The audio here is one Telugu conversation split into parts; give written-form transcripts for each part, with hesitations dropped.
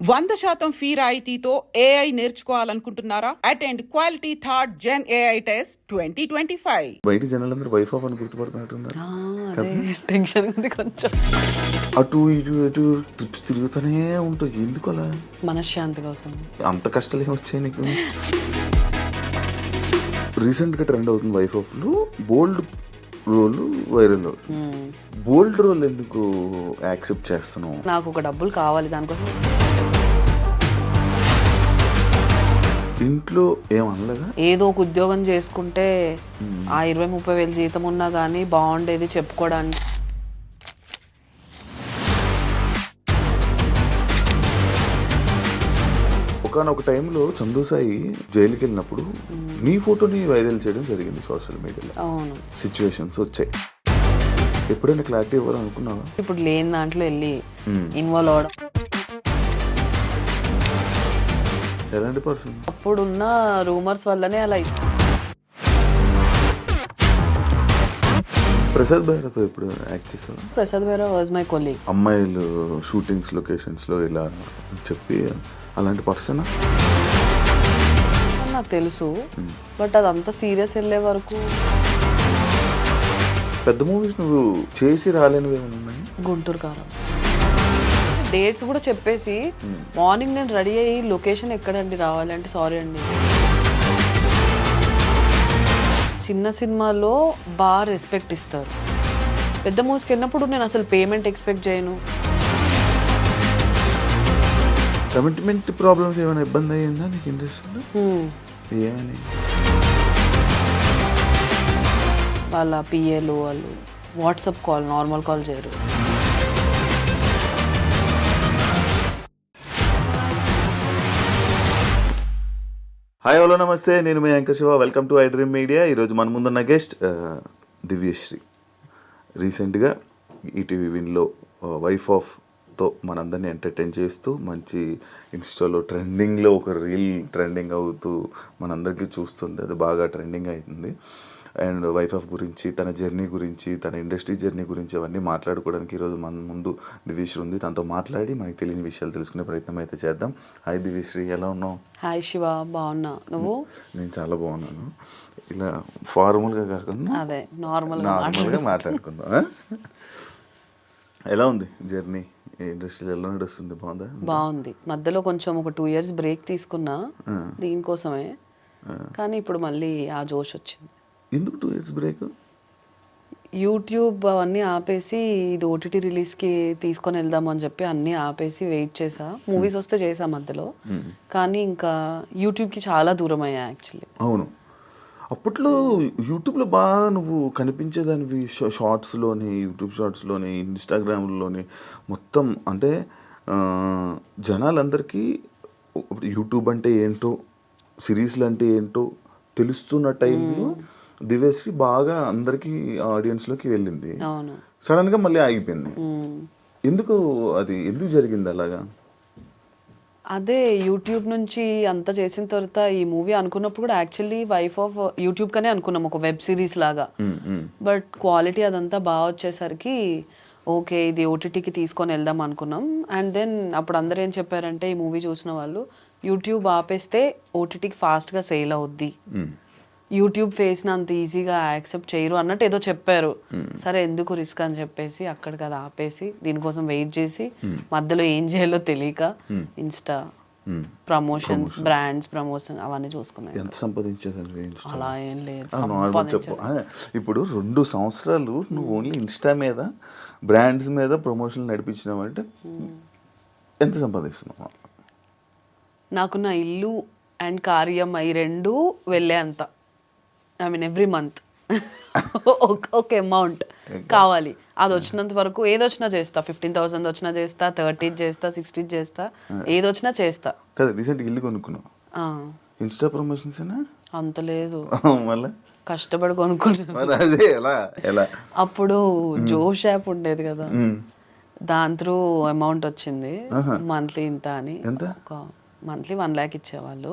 100% ఫీ రాయితీతో ఏఐ నేర్చుకోవాలనుకుంటున్నారా? Attend quality third gen AI test 2025. బయట జనాలందరూ వైఫ్ ఆఫ్ అని గుర్తుపడుతున్నట్టున్నారు. టెన్షన్ ఉంది కొంచెం. అటు ఇటు ఇటు ట్రిప్స్ తిరుగుతూనే ఉంటాయి. ఎందుకు అలా? మనశ్శాంతి కోసం. అంత కష్టాలు ఏమి వచ్చాయి నీకు? రీసెంట్గా ట్రెండ్ అవుతుంది వైఫ్ ఆఫ్లో బోల్డ్ రోల్ వైరల్ అవుతుంది. బోల్డ్ రోల్ ఎందుకు యాక్సెప్ట్ చేస్తున్నావు? నాకు ఒక డబ్బులు కావాలి దానికోసం. ఇంట్లో ఏమనలేదా? ఏదో ఒక ఉద్యోగం చేసుకుంటే ఆ 20-30 వేలు జీతం ఉన్నా కానీ బాగుండేది చెప్పుకోవడానికి. ఒకనొక టైంలో చందు సాయి జైలుకి వెళ్ళినప్పుడు నీ ఫోటోని వైరల్ చేయడం జరిగింది సోషల్ మీడియాలో. అవును, సిచ్యువేషన్స్ వచ్చాయి. ఎప్పుడైనా క్లారిటీ ఇవ్వాలనుకున్నావా? ఇప్పుడు లేని దాంట్లో వెళ్ళి ఇన్వాల్వ్ అవడం. ఎలాంటి పర్సన్? అప్పుడున్న రూమర్స్ వల్లనే అలా. ప్రసాద్ బైరాతో ఇప్పుడు యాక్ట్ చేశాను. Prasad Baira was my colleague. అమ్మాయిలు షూటింగ్స్ లొకేషన్స్లో ఇలా చెప్పి అలాంటి పర్సన్ నాకు తెలుసు, బట్ అదంతా సీరియస్ వెళ్ళే వరకు. పెద్ద మూవీస్ నువ్వు చేసి రాలేనివి ఏమైనా ఉన్నాయి? గుంటూరు కారం డేట్స్ కూడా చెప్పేసి మార్నింగ్ నేను రెడీ అయ్యి లొకేషన్ ఎక్కడండి రావాలంటే సారీ అండి. చిన్న సినిమాలో బాగా రెస్పెక్ట్ ఇస్తారు. పెద్ద మూవీస్కి వెళ్ళినప్పుడు నేను అసలు పేమెంట్ ఎక్స్పెక్ట్ చేయను. కమిట్మెంట్ ప్రాబ్లమ్స్ ఏమైనా ఇబ్బంది అయ్యిందా నీకు ఇండస్ట్రీలో? ఏమని? వాళ్ళ పిఏలు వాళ్ళు వాట్సాప్ కాల్, నార్మల్ కాల్ చేయరు. హాయ్ హలో నమస్తే, నేను మీ anchor Shiva. Welcome to I dream media. ఈరోజు మన ముందున్న గెస్ట్ దివ్యశ్రీ. రీసెంట్గా ఈటీవీ విన్లో వైఫ్ ఆఫ్తో మనందరినీ ఎంటర్టైన్ చేస్తూ మంచి ఇన్స్టాలో ట్రెండింగ్లో ఒక రీల్ ట్రెండింగ్ అవుతూ మనందరికీ చూస్తుంది. అది బాగా ట్రెండింగ్ అవుతుంది. అండ్ వైఫ్ ఆఫ్ గురించి, తన జర్నీ గురించి, తన ఇండస్ట్రీ జర్నీ గురించి అవన్నీ మాట్లాడుకోవడానికి ఈరోజు మన ముందు దివ్యశ్రీ ఉంది. తనతో మాట్లాడి మనకి తెలియని విషయాలు తెలుసుకునే ప్రయత్నం అయితే చేద్దాం. హాయ్ దివ్యశ్రీ, ఎలా ఉన్నావు? హాయ్ శివ, బాగున్నా. నువ్వు? నేను చాలా బాగున్నాను. ఇలా ఫార్మల్గా కాకుండా అదే నార్మల్గా మాట్లాడుకుందాం. ఎలా ఉంది జర్నీ? ఇండస్ట్రీలో ఎలా నడుస్తుంది? బాగుందా? బాగుంది. మధ్యలో కొంచెం ఒక 2 years బ్రేక్ తీసుకున్నా దీనికోసమే, కానీ ఇప్పుడు మళ్ళీ ఆ జోష్ వచ్చింది. ఎందుకు 2 years బ్రేక్? యూట్యూబ్ అవన్నీ ఆపేసి ఇది ఓటీటీ రిలీజ్కి తీసుకొని వెళ్దాము అని చెప్పి అన్నీ ఆపేసి వెయిట్ చేసా. మూవీస్ వస్తే చేసా మధ్యలో, కానీ ఇంకా యూట్యూబ్కి చాలా దూరం అయ్యా యాక్చువల్లీ. అవును, అప్పట్లో యూట్యూబ్లో బాగా నువ్వు కనిపించేదానివి. షార్ట్స్లోని, యూట్యూబ్ షార్ట్స్లోని, ఇన్స్టాగ్రామ్లోని మొత్తం. అంటే జనాలందరికీ యూట్యూబ్ అంటే ఏంటో, సిరీస్లు అంటే ఏంటో తెలుస్తున్న టైంలో దివ్యశ్రీ బాగా అందరికీ ఆడియన్స్లోకి వెళ్ళింది. సడన్గా మళ్ళీ ఆగిపోయింది. ఎందుకు? అది ఎందుకు జరిగింది అలాగా? అదే యూట్యూబ్ నుంచి అంతా చేసిన తర్వాత ఈ మూవీ అనుకున్నప్పుడు కూడా యాక్చువల్లీ వైఫ్ ఆఫ్ యూట్యూబ్ కనే అనుకున్నాం, ఒక వెబ్ సిరీస్ లాగా. బట్ క్వాలిటీ అదంతా బాగా వచ్చేసరికి ఓకే ఇది ఓటీటీకి తీసుకొని వెళ్దాం అనుకున్నాం. అండ్ దెన్ అప్పుడు అందరూ ఏం చెప్పారంటే, ఈ మూవీ చూసిన వాళ్ళు యూట్యూబ్ ఆపేస్తే ఓటీటీకి ఫాస్ట్గా సేల్ అవుద్ది, యూట్యూబ్ ఫేస్ని అంత ఈజీగా యాక్సెప్ట్ చేయరు అన్నట్టు ఏదో చెప్పారు. సరే ఎందుకు రిస్క్ అని చెప్పేసి అక్కడికి అది ఆపేసి దీనికోసం వెయిట్ చేసి మధ్యలో ఏం చేయాలో తెలియక ఇన్స్టా ప్రమోషన్స్, బ్రాండ్స్ ప్రమోషన్ అవన్నీ చూసుకున్నాయి. ఎంత సంపాదించేది? అలా ఏం లేదు. చెప్పు. ఇప్పుడు 2 సంవత్సరాలు నువ్వు ఓన్లీ ఇన్స్టా మీద, బ్రాండ్స్ మీద ప్రమోషన్లు నడిపించినావు అంటే ఎంత సంపాదిస్తున్నావు? నాకు నా ఇల్లు అండ్ కార్యం ఈ 2 వెళ్ళే అంత, ఐ మీన్ ఎవ్రీ మంత్ ఒక అమౌంట్ కావాలి. అది వచ్చినంత వరకు ఏదొచ్చినా చేస్తా. 15,000 వచ్చినా చేస్తా, 30 చేస్తా, 60 చేస్తా, ఏదొచ్చినా చేస్తా. కదా రీసెంట్ ఇల్లు కొనుక్కున్నావు, ఇన్స్టా ప్రమోషన్స్ అంత లేదు, మళ్ళీ కష్టపడి కొనుక్కున్నాను. అదే ఎలా అప్పుడు జోష్ యాప్ ఉండేది కదా, దాని త్రూ అమౌంట్ వచ్చింది మంత్లీ ఇంత అని. ఒక మంత్లీ 1 lakh ఇచ్చేవాళ్ళు.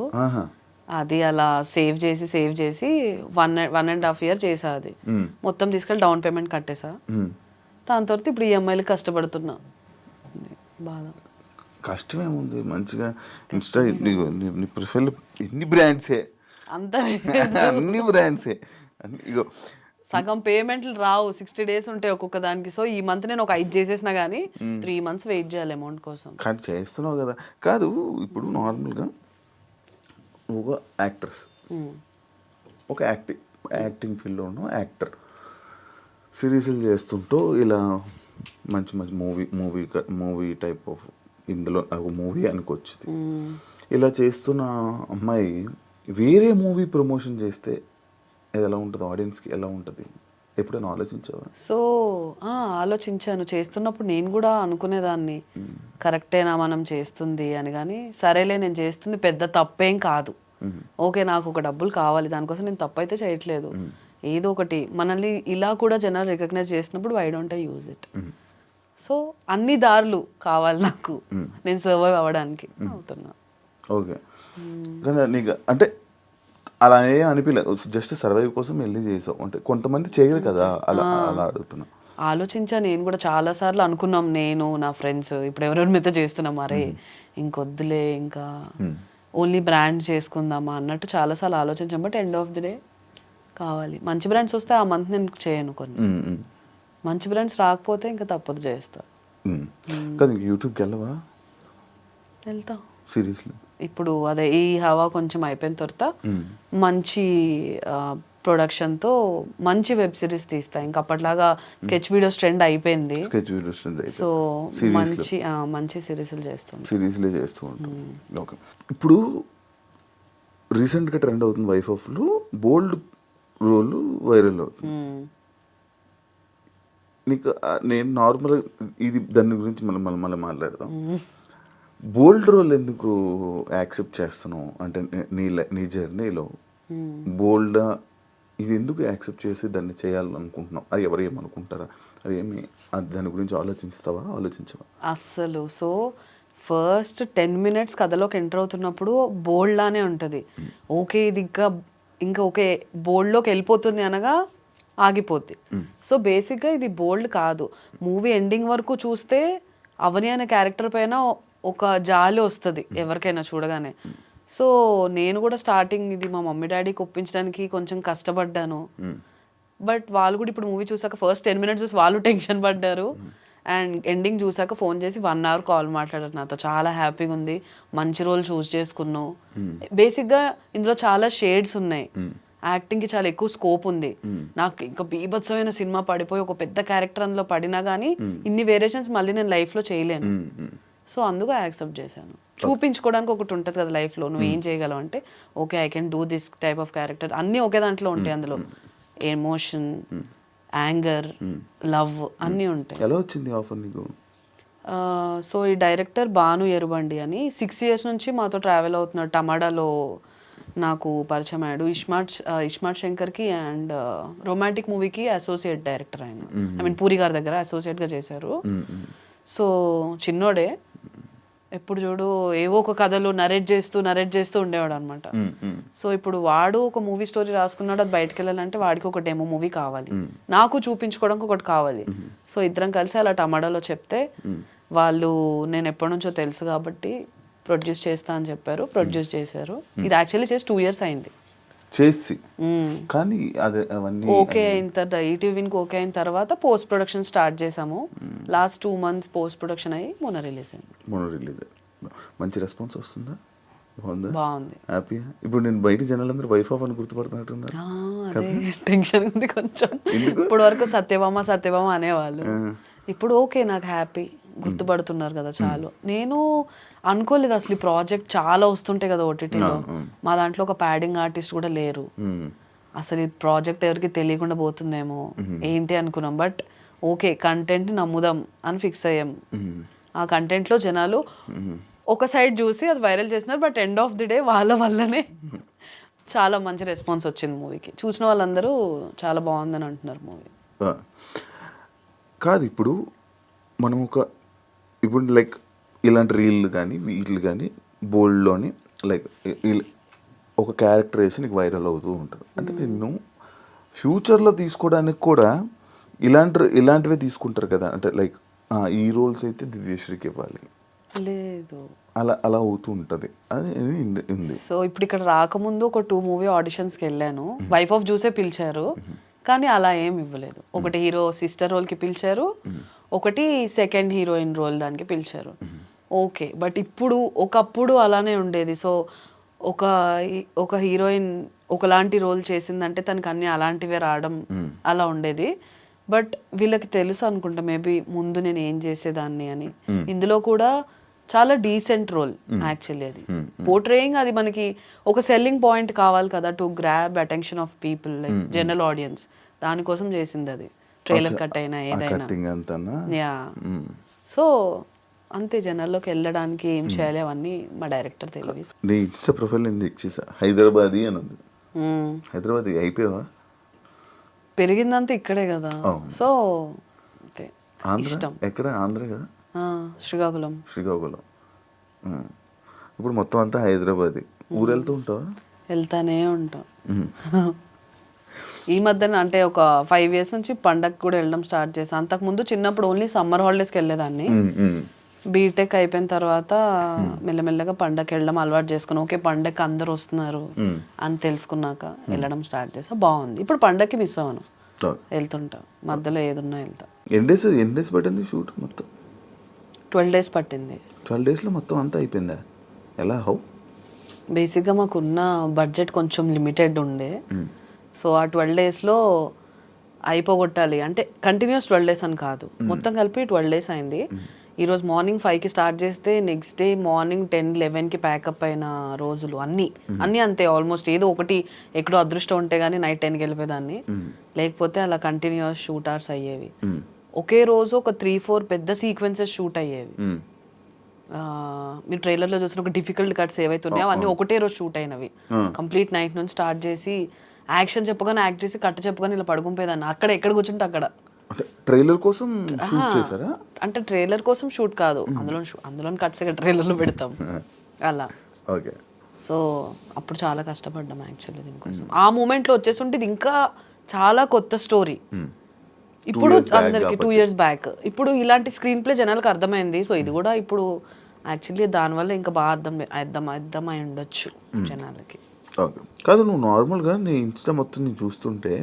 అది అలా సేవ్ చేసి 1.5 year చేసా. అది మొత్తం తీసుకెళ్ళి డౌన్ పేమెంట్ కట్టేసా. దాని తర్వాత ఇప్పుడు ఈఎంఐలు కష్టపడుతున్నా. బాధ. కష్టమేముంది మంచిగా ఇన్స్టా నీ ప్రొఫైల్ ఎన్ని బ్రాండ్సే అంత అన్ని బ్రాండ్సే ఇగో సగం పేమెంట్లు రావు 60 days ఉంటాయి ఒక్కొక్క దానికి. సో ఈ మంత్ నేను ఒక 5 చేసేసినా కానీ 3 months వెయిట్ చేయాలి అమౌంట్ కోసం. కానీ చేస్తున్నావు కదా. కాదు ఇప్పుడు నార్మల్గా నువ్వు ఒక యాక్ట్రెస్, ఒక యాక్టింగ్ ఫీల్డ్లో ఉన్న యాక్టర్, సిరీస్లు చేస్తుంటూ ఇలా మంచి మంచి మూవీ టైప్ ఆఫ్ ఇందులో ఒక మూవీ అనుకొచ్చింది. ఇలా చేస్తున్న అమ్మాయి వేరే మూవీ ప్రమోషన్ చేస్తే అది ఎలా ఉంటుంది, ఆడియన్స్కి ఎలా ఉంటుంది, ఎప్పుడైనా ఆలోచించావా? సో ఆలోచించాను. చేస్తున్నప్పుడు నేను కూడా అనుకునేదాన్ని కరెక్టేనా మనం చేస్తుంది అని. కానీ సరేలే నేను చేస్తుంది పెద్ద తప్పేం కాదు, ఓకే నాకు ఒక డబ్బులు కావాలి, దానికోసం నేను తప్పు అయితే చేయట్లేదు. ఏదో ఒకటి మనల్ని ఇలా కూడా జనాలు రికగ్నైజ్ చేసినప్పుడు why don't I use it. So అన్ని దారులు కావాలి నాకు నేను సర్వైవ్ అవ్వడానికి అవుతున్నా. ఓకే, కానీ నీకు అంటే అలా ఏం అనిపించలేదు, జస్ట్ సర్వైవ్ కోసం వెళ్ళి చేసావు అంటే కొంతమంది చేయరు కదా, అలా అలా అడుగుతున్నా. ఆలోచించా నేను కూడా చాలా సార్లు అనుకున్నాం, నేను నా ఫ్రెండ్స్ ఇప్పుడు ఎవరెవరి మీద చేస్తున్నాం, అరే ఇంకొద్దులే ఇంకా ఓన్లీ బ్రాండ్ చేసుకుందామా అన్నట్టు చాలాసార్లు ఆలోచించాం. But end of the day కావాలి మంచి బ్రాండ్స్ వస్తే ఆ మంత్ నేను చేయను, కొన్ని మంచి బ్రాండ్స్ రాకపోతే ఇంకా తప్పదు చేస్తా. కదా యూట్యూబ్కి వెళ్ళవా? వెళ్తా సీరియస్లీ. ఇప్పుడు అదే ఈ హవా కొంచెం అయిపోయిన తర్వాత మంచి ప్రొడక్షన్తో మంచి వెబ్ సిరీస్ తీస్తా. ఇంకా అప్పట్లాగా స్కెచ్ వీడియోస్ ట్రెండ్ అయిపోయింది. సో మంచి సిరీస్లు చేస్తూ ఉంటాం. ఓకే, ఇప్పుడు రీసెంట్గా ట్రెండ్ అవుతుంది వైఫ్ ఆఫ్లో బోల్డ్ రోల్ వైరల్ అవుతుంది. నీకు నేను నార్మల్గా ఇది దాని గురించి మళ్ళీ మాట్లాడదాం. బోల్డ్ రోల్ ఎందుకు యాక్సెప్ట్ చేస్తున్నావు అంటే నీ జర్నీలో బోల్డ్ ఇది ఎందుకు యాక్సెప్ట్ చేసి దాన్ని చేయాలనుకుంటున్నావు? అది ఎవరు ఏమనుకుంటారా అవి ఏమి దాని గురించి ఆలోచించవా అస్సలు? సో ఫస్ట్ 10 minutes కథలోకి ఎంటర్ అవుతున్నప్పుడు బోల్డ్ లానే ఉంటుంది. ఓకే ఇది ఇంకా ఓకే బోల్డ్లోకి వెళ్ళిపోతుంది అనగా ఆగిపోద్ది. సో బేసిక్గా ఇది బోల్డ్ కాదు. మూవీ ఎండింగ్ వరకు చూస్తే అవని అనే క్యారెక్టర్ పైన ఒక జాలి వస్తుంది ఎవరికైనా చూడగానే. సో నేను కూడా స్టార్టింగ్ ఇది మా మమ్మీ డాడీకి ఒప్పించడానికి కొంచెం కష్టపడ్డాను. బట్ వాళ్ళు కూడా ఇప్పుడు మూవీ చూసాక ఫస్ట్ 10 minutes చూసి వాళ్ళు టెన్షన్ పడ్డారు. అండ్ ఎండింగ్ చూసాక ఫోన్ చేసి 1 hour కాల్ మాట్లాడారు నాతో. చాలా హ్యాపీగా ఉంది, మంచి రోల్ చూస్ చేసుకున్నావు. బేసిక్గా ఇందులో చాలా షేడ్స్ ఉన్నాయి, యాక్టింగ్కి చాలా ఎక్కువ స్కోప్ ఉంది. నాకు ఇంకా బీభత్సమైన సినిమా పడిపోయి ఒక పెద్ద క్యారెక్టర్ అందులో పడినా కానీ ఇన్ని వేరియేషన్స్ మళ్ళీ నేను లైఫ్లో చేయలేను. సో అందుకు యాక్సెప్ట్ చేశాను. చూపించుకోవడానికి ఒకటి ఉంటుంది కదా లైఫ్లో, నువ్వు ఏం చేయగలవు అంటే okay I can do this type of character. అన్నీ ఒకే దాంట్లో ఉంటాయి, అందులో ఎమోషన్, యాంగర్, లవ్ అన్నీ ఉంటాయి. ఎలా వచ్చింది ఆఫర్ నీకు? సో ఈ డైరెక్టర్ భాను ఎరుబండి అని 6 years నుంచి మాతో ట్రావెల్ అవుతున్నాడు. టమాడాలో నాకు పరిచయం అయ్యాడు. ఇస్మార్ట్ శంకర్కి అండ్ రొమాంటిక్ మూవీకి అసోసియేట్ డైరెక్టర్ ఆయన. ఐ మీన్ పూరి గారి దగ్గర అసోసియేట్గా చేశారు. సో చిన్నోడే, ఎప్పుడు చూడు ఏవో ఒక కథలు నరేట్ చేస్తూ ఉండేవాడు అనమాట. సో ఇప్పుడు వాడు ఒక మూవీ స్టోరీ రాసుకున్నాడు, అది బయటకు వెళ్ళాలంటే వాడికి ఒక డెమో మూవీ కావాలి, నాకు చూపించుకోవడానికి ఒకటి కావాలి. సో ఇద్దరం కలిసి అలా టమాటాలో చెప్తే వాళ్ళు నేను ఎప్పటి నుంచో తెలుసు కాబట్టి ప్రొడ్యూస్ చేస్తా అని చెప్పారు. ప్రొడ్యూస్ చేశారు. ఇది యాక్చువల్లీ చేసి 2 years అయింది చేసి. కానీ అదే అవన్నీ ఓకే అయిన తర్వాత ఈటీవీకి ఓకే అయిన తర్వాత పోస్ట్ ప్రొడక్షన్ స్టార్ట్ చేసాము. లాస్ట్ 2 months పోస్ట్ ప్రొడక్షన్ అయ్యి మొన్న రిలీజ్ అయింది. మంచి రెస్పాన్స్ వస్తుందా? బాగుంది, హ్యాపీ. ఇప్పుడు నేను బయట జనాలందరూ వైఫ్ ఆఫ్ అని గుర్తుపడుతున్నట్టున్నారు. అదే టెన్షన్ ఉంది కొంచెం. ఇప్పుడు వరకు సత్యభామ అనేవాళ్ళు, ఇప్పుడు ఓకే నాకు హ్యాపీ, గుర్తుపడుతున్నారు కదా చాలు. నేను అనుకోలేదు అసలు ఈ ప్రాజెక్ట్ చాలా వస్తుంటాయి కదా ఓటీటీలో. మా దాంట్లో ఒక ప్యాడింగ్ ఆర్టిస్ట్ కూడా లేరు. అసలు ఈ ప్రాజెక్ట్ ఎవరికి తెలియకుండా పోతుందేమో ఏంటి అనుకున్నాం. బట్ ఓకే కంటెంట్ నమ్ముదాం అని ఫిక్స్ అయ్యాం. ఆ కంటెంట్లో జనాలు ఒక సైడ్ చూసి అది వైరల్ చేస్తున్నారు. But end of the day వాళ్ళ వల్లనే చాలా మంచి రెస్పాన్స్ వచ్చింది మూవీకి. చూసిన వాళ్ళందరూ చాలా బాగుందని అంటున్నారు మూవీ. కాదు ఇప్పుడు మనం ఇప్పుడు లైక్ ఇలాంటి రీల్ కానీ వీళ్ళు కానీ బోల్డ్లోని లైక్ ఒక క్యారెక్టర్ వేసి నీకు వైరల్ అవుతూ ఉంటుంది. అంటే నిన్ను ఫ్యూచర్లో తీసుకోవడానికి కూడా ఇలాంటివే తీసుకుంటారు కదా. అంటే లైక్ ఈ రోల్స్ అయితే దివ్యశ్రీకి ఇవ్వాలి, లేదు. అలా అలా అవుతూ ఉంటుంది, అది ఉంది. సో ఇప్పుడు ఇక్కడ రాకముందు ఒక 2 మూవీ ఆడిషన్స్కి వెళ్ళాను. వైఫ్ ఆఫ్ జ్యూసే పిలిచారు, కానీ అలా ఏం ఇవ్వలేదు. ఒకటి హీరో సిస్టర్ రోల్కి పిలిచారు, ఒకటి సెకండ్ హీరోయిన్ రోల్ దానికి పిలిచారు. ఓకే, బట్ ఇప్పుడు ఒకప్పుడు అలానే ఉండేది. సో ఒక హీరోయిన్ ఒకలాంటి రోల్ చేసిందంటే తనకి అన్ని అలాంటివే రావడం అలా ఉండేది. బట్ వీళ్ళకి తెలుసు అనుకుంటా మేబీ ముందు నేను ఏం చేసేదాన్ని అని. ఇందులో కూడా చాలా డీసెంట్ రోల్ యాక్చువల్లీ. అది పోర్ట్రేయింగ్, అది మనకి ఒక సెల్లింగ్ పాయింట్ కావాలి కదా, to grab attention of people, like general audience. దానికోసం చేసింది అది, ట్రైలర్ కట్ అయినా ఏదైనా. యా, సో అంతే, జనాల్లోకి వెళ్ళడానికి ఏం చేయాలి అవన్నీ మా డైరెక్టర్ తెలియదు. నీ ఇన్స్టా ప్రొఫైల్ నేను చెక్ చేసా, హైదరాబాదీ అని ఉంది. హైదరాబాద్ అయిపోయావా? పెరిగిందంతా ఇక్కడే కదా, సో అంతే. ఇష్టం ఎక్కడ? ఆంధ్ర కదా, శ్రీకాకుళం. శ్రీకాకుళం. ఇప్పుడు మొత్తం అంతా హైదరాబాద్. ఊరు వెళ్తూ ఉంటావా? వెళ్తానే ఉంటాం. ఈ మధ్యన అంటే ఒక 5 years నుంచి పండగకి కూడా వెళ్ళడం స్టార్ట్ చేశాను. అంతకుముందు చిన్నప్పుడు ఓన్లీ సమ్మర్ హాలిడేస్కి వెళ్ళేదాన్ని. బీటెక్ అయిపోయిన తర్వాత మెల్లమెల్లగా పండగకి వెళ్ళడం అలవాటు చేసుకుని, ఓకే పండగకి అందరు వస్తున్నారు అని తెలుసుకున్నాక వెళ్ళడం స్టార్ట్ చేసా. బాగుంది. ఇప్పుడు పండగకి మిస్ అవ్వను, వెళ్తుంటా, మధ్యలో ఏదున్నా వెళ్తా. ఎన్ని డేస్ పట్టింది షూట్ మొత్తం? 12 days పట్టింది. 12 daysలో మొత్తం అంతా అయిపోయిందా? ఎలా? హౌ? బేసిక్గా మాకున్న బడ్జెట్ కొంచెం లిమిటెడ్ ఉండే. సో ఆ 12 daysలో అయిపోగొట్టాలి అంటే, కంటిన్యూస్ 12 days అని కాదు, మొత్తం కలిపి 12 days అయింది. ఈరోజు మార్నింగ్ 5కి స్టార్ట్ చేస్తే నెక్స్ట్ డే మార్నింగ్ 10-11కి ప్యాకప్ అయిన రోజులు అన్నీ అంతే. ఆల్మోస్ట్ ఏదో ఒకటి ఎక్కడో అదృష్టం ఉంటే కానీ నైట్ 10కి వెళ్ళిపోయేదాన్ని, లేకపోతే అలా కంటిన్యూస్ షూట్ అవర్స్ అయ్యేవి. ఒకే రోజు ఒక 3-4 పెద్ద సీక్వెన్సెస్ షూట్ అయ్యేవి. మీరు ట్రైలర్లో చూసిన ఒక డిఫికల్ట్ కట్స్ ఏవైతే ఉన్నాయో అవన్నీ ఒకటే రోజు షూట్ అయినవి. కంప్లీట్ నైట్ నుంచి స్టార్ట్ చేసి యాక్షన్ చెప్పగానే యాక్ట్ చేసి కట్ చెప్పగానే ఇలా పడుకుంపోయేదాన్ని, అక్కడ ఎక్కడ కూర్చుంటే అక్కడ. ట్రైలర్ కోసం షూట్ చేశారా? అంటే ట్రైలర్ కోసం షూట్ కాదు, అందులో కట్స్ ట్రైలర్లో పెడతాం అలా. ఓకే. సో అప్పుడు చాలా కష్టపడ్డాం యాక్చువల్లీ దీనికోసం. ఆ మూమెంట్లో వచ్చేసి ఇది ఇంకా చాలా కొత్త స్టోరీ. ఇప్పుడు అందరికి 2 years బ్యాక్, ఇప్పుడు ఇలాంటి స్క్రీన్ ప్లే జనాలకు అర్థమైంది. సో ఇది కూడా ఇప్పుడు యాక్చువల్లీ దానివల్ల ఇంకా బాగా అర్థమై ఉండొచ్చు జనాలకి. ఓకే. కాదు, నువ్వు నార్మల్గా నీ ఇన్స్టా మొత్తం నేను చూస్తుంటే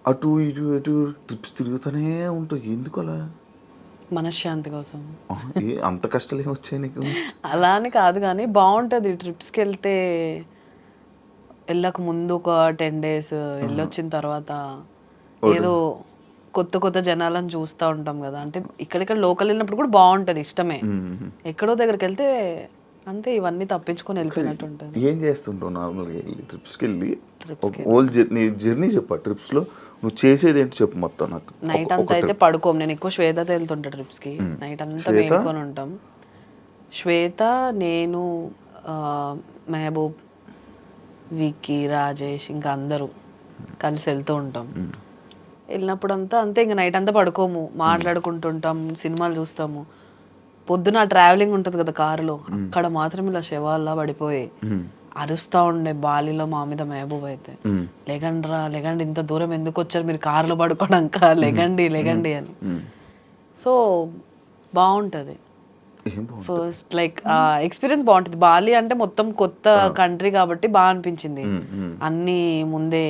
అటు ఇటు ట్రిప్స్ తిరుగుతూనే ఉంటావు, ఎందుకు అలా? మనశ్శాంతి కోసం. అంత కష్టాలు ఏమి వచ్చాయి నీకు? అలా అని కాదు కానీ బాగుంటుంది ట్రిప్స్కి వెళ్తే. వెళ్ళక ముందు ఒక 10 days వెళ్ళొచ్చిన తర్వాత ఏదో కొత్త జనాలను చూస్తూ ఉంటాం కదా. అంటే ఇక్కడిక్కడ లోకల్ వెళ్ళినప్పుడు కూడా బాగుంటుంది, ఇష్టమే. ఎక్కడో దగ్గరికి వెళ్తే అంతే, ఇవన్నీ తప్పించుకొని వెళ్ళిపోయినట్టు ఉంటుంది. ఏం చేస్తుంటావు నార్మల్గా ట్రిప్స్కి వెళ్ళి? జర్నీ చెప్పా, ట్రిప్స్లో నువ్వు చేసేది ఏంటి చెప్పు మొత్తం నాకు. నైట్ అంతా అయితే పడుకోం, నేను ఎక్కువ శ్వేతతో వెళ్తుంటా ట్రిప్స్కి. నైట్ అంతా మేలుకొని ఉంటాం. శ్వేత, నేను, మెహబూబ్, విక్కీ, రాజేష్, ఇంకా అందరూ కలిసి వెళ్తూ ఉంటాం. వెళ్ళినప్పుడు అంతా అంతే, ఇంకా నైట్ అంతా పడుకోము, మాట్లాడుకుంటుంటాం, సినిమాలు చూస్తాము. పొద్దున ట్రావెలింగ్ ఉంటుంది కదా కారులో, అక్కడ మాత్రం ఇలా శవాల్లా పడిపోయి అరుస్తా ఉండే బాలిలో మా మీద మెహబూబ్ అయితే, లెగండి ఇంత దూరం ఎందుకు వచ్చారు మీరు కారులో పడుకోవడాక, లెగండి అని. సో బాగుంటుంది. ఫస్ట్ లైక్ ఎక్స్పీరియన్స్ బాగుంటుంది. బాలి అంటే మొత్తం కొత్త కంట్రీ కాబట్టి బాగా అనిపించింది. అన్నీ ముందే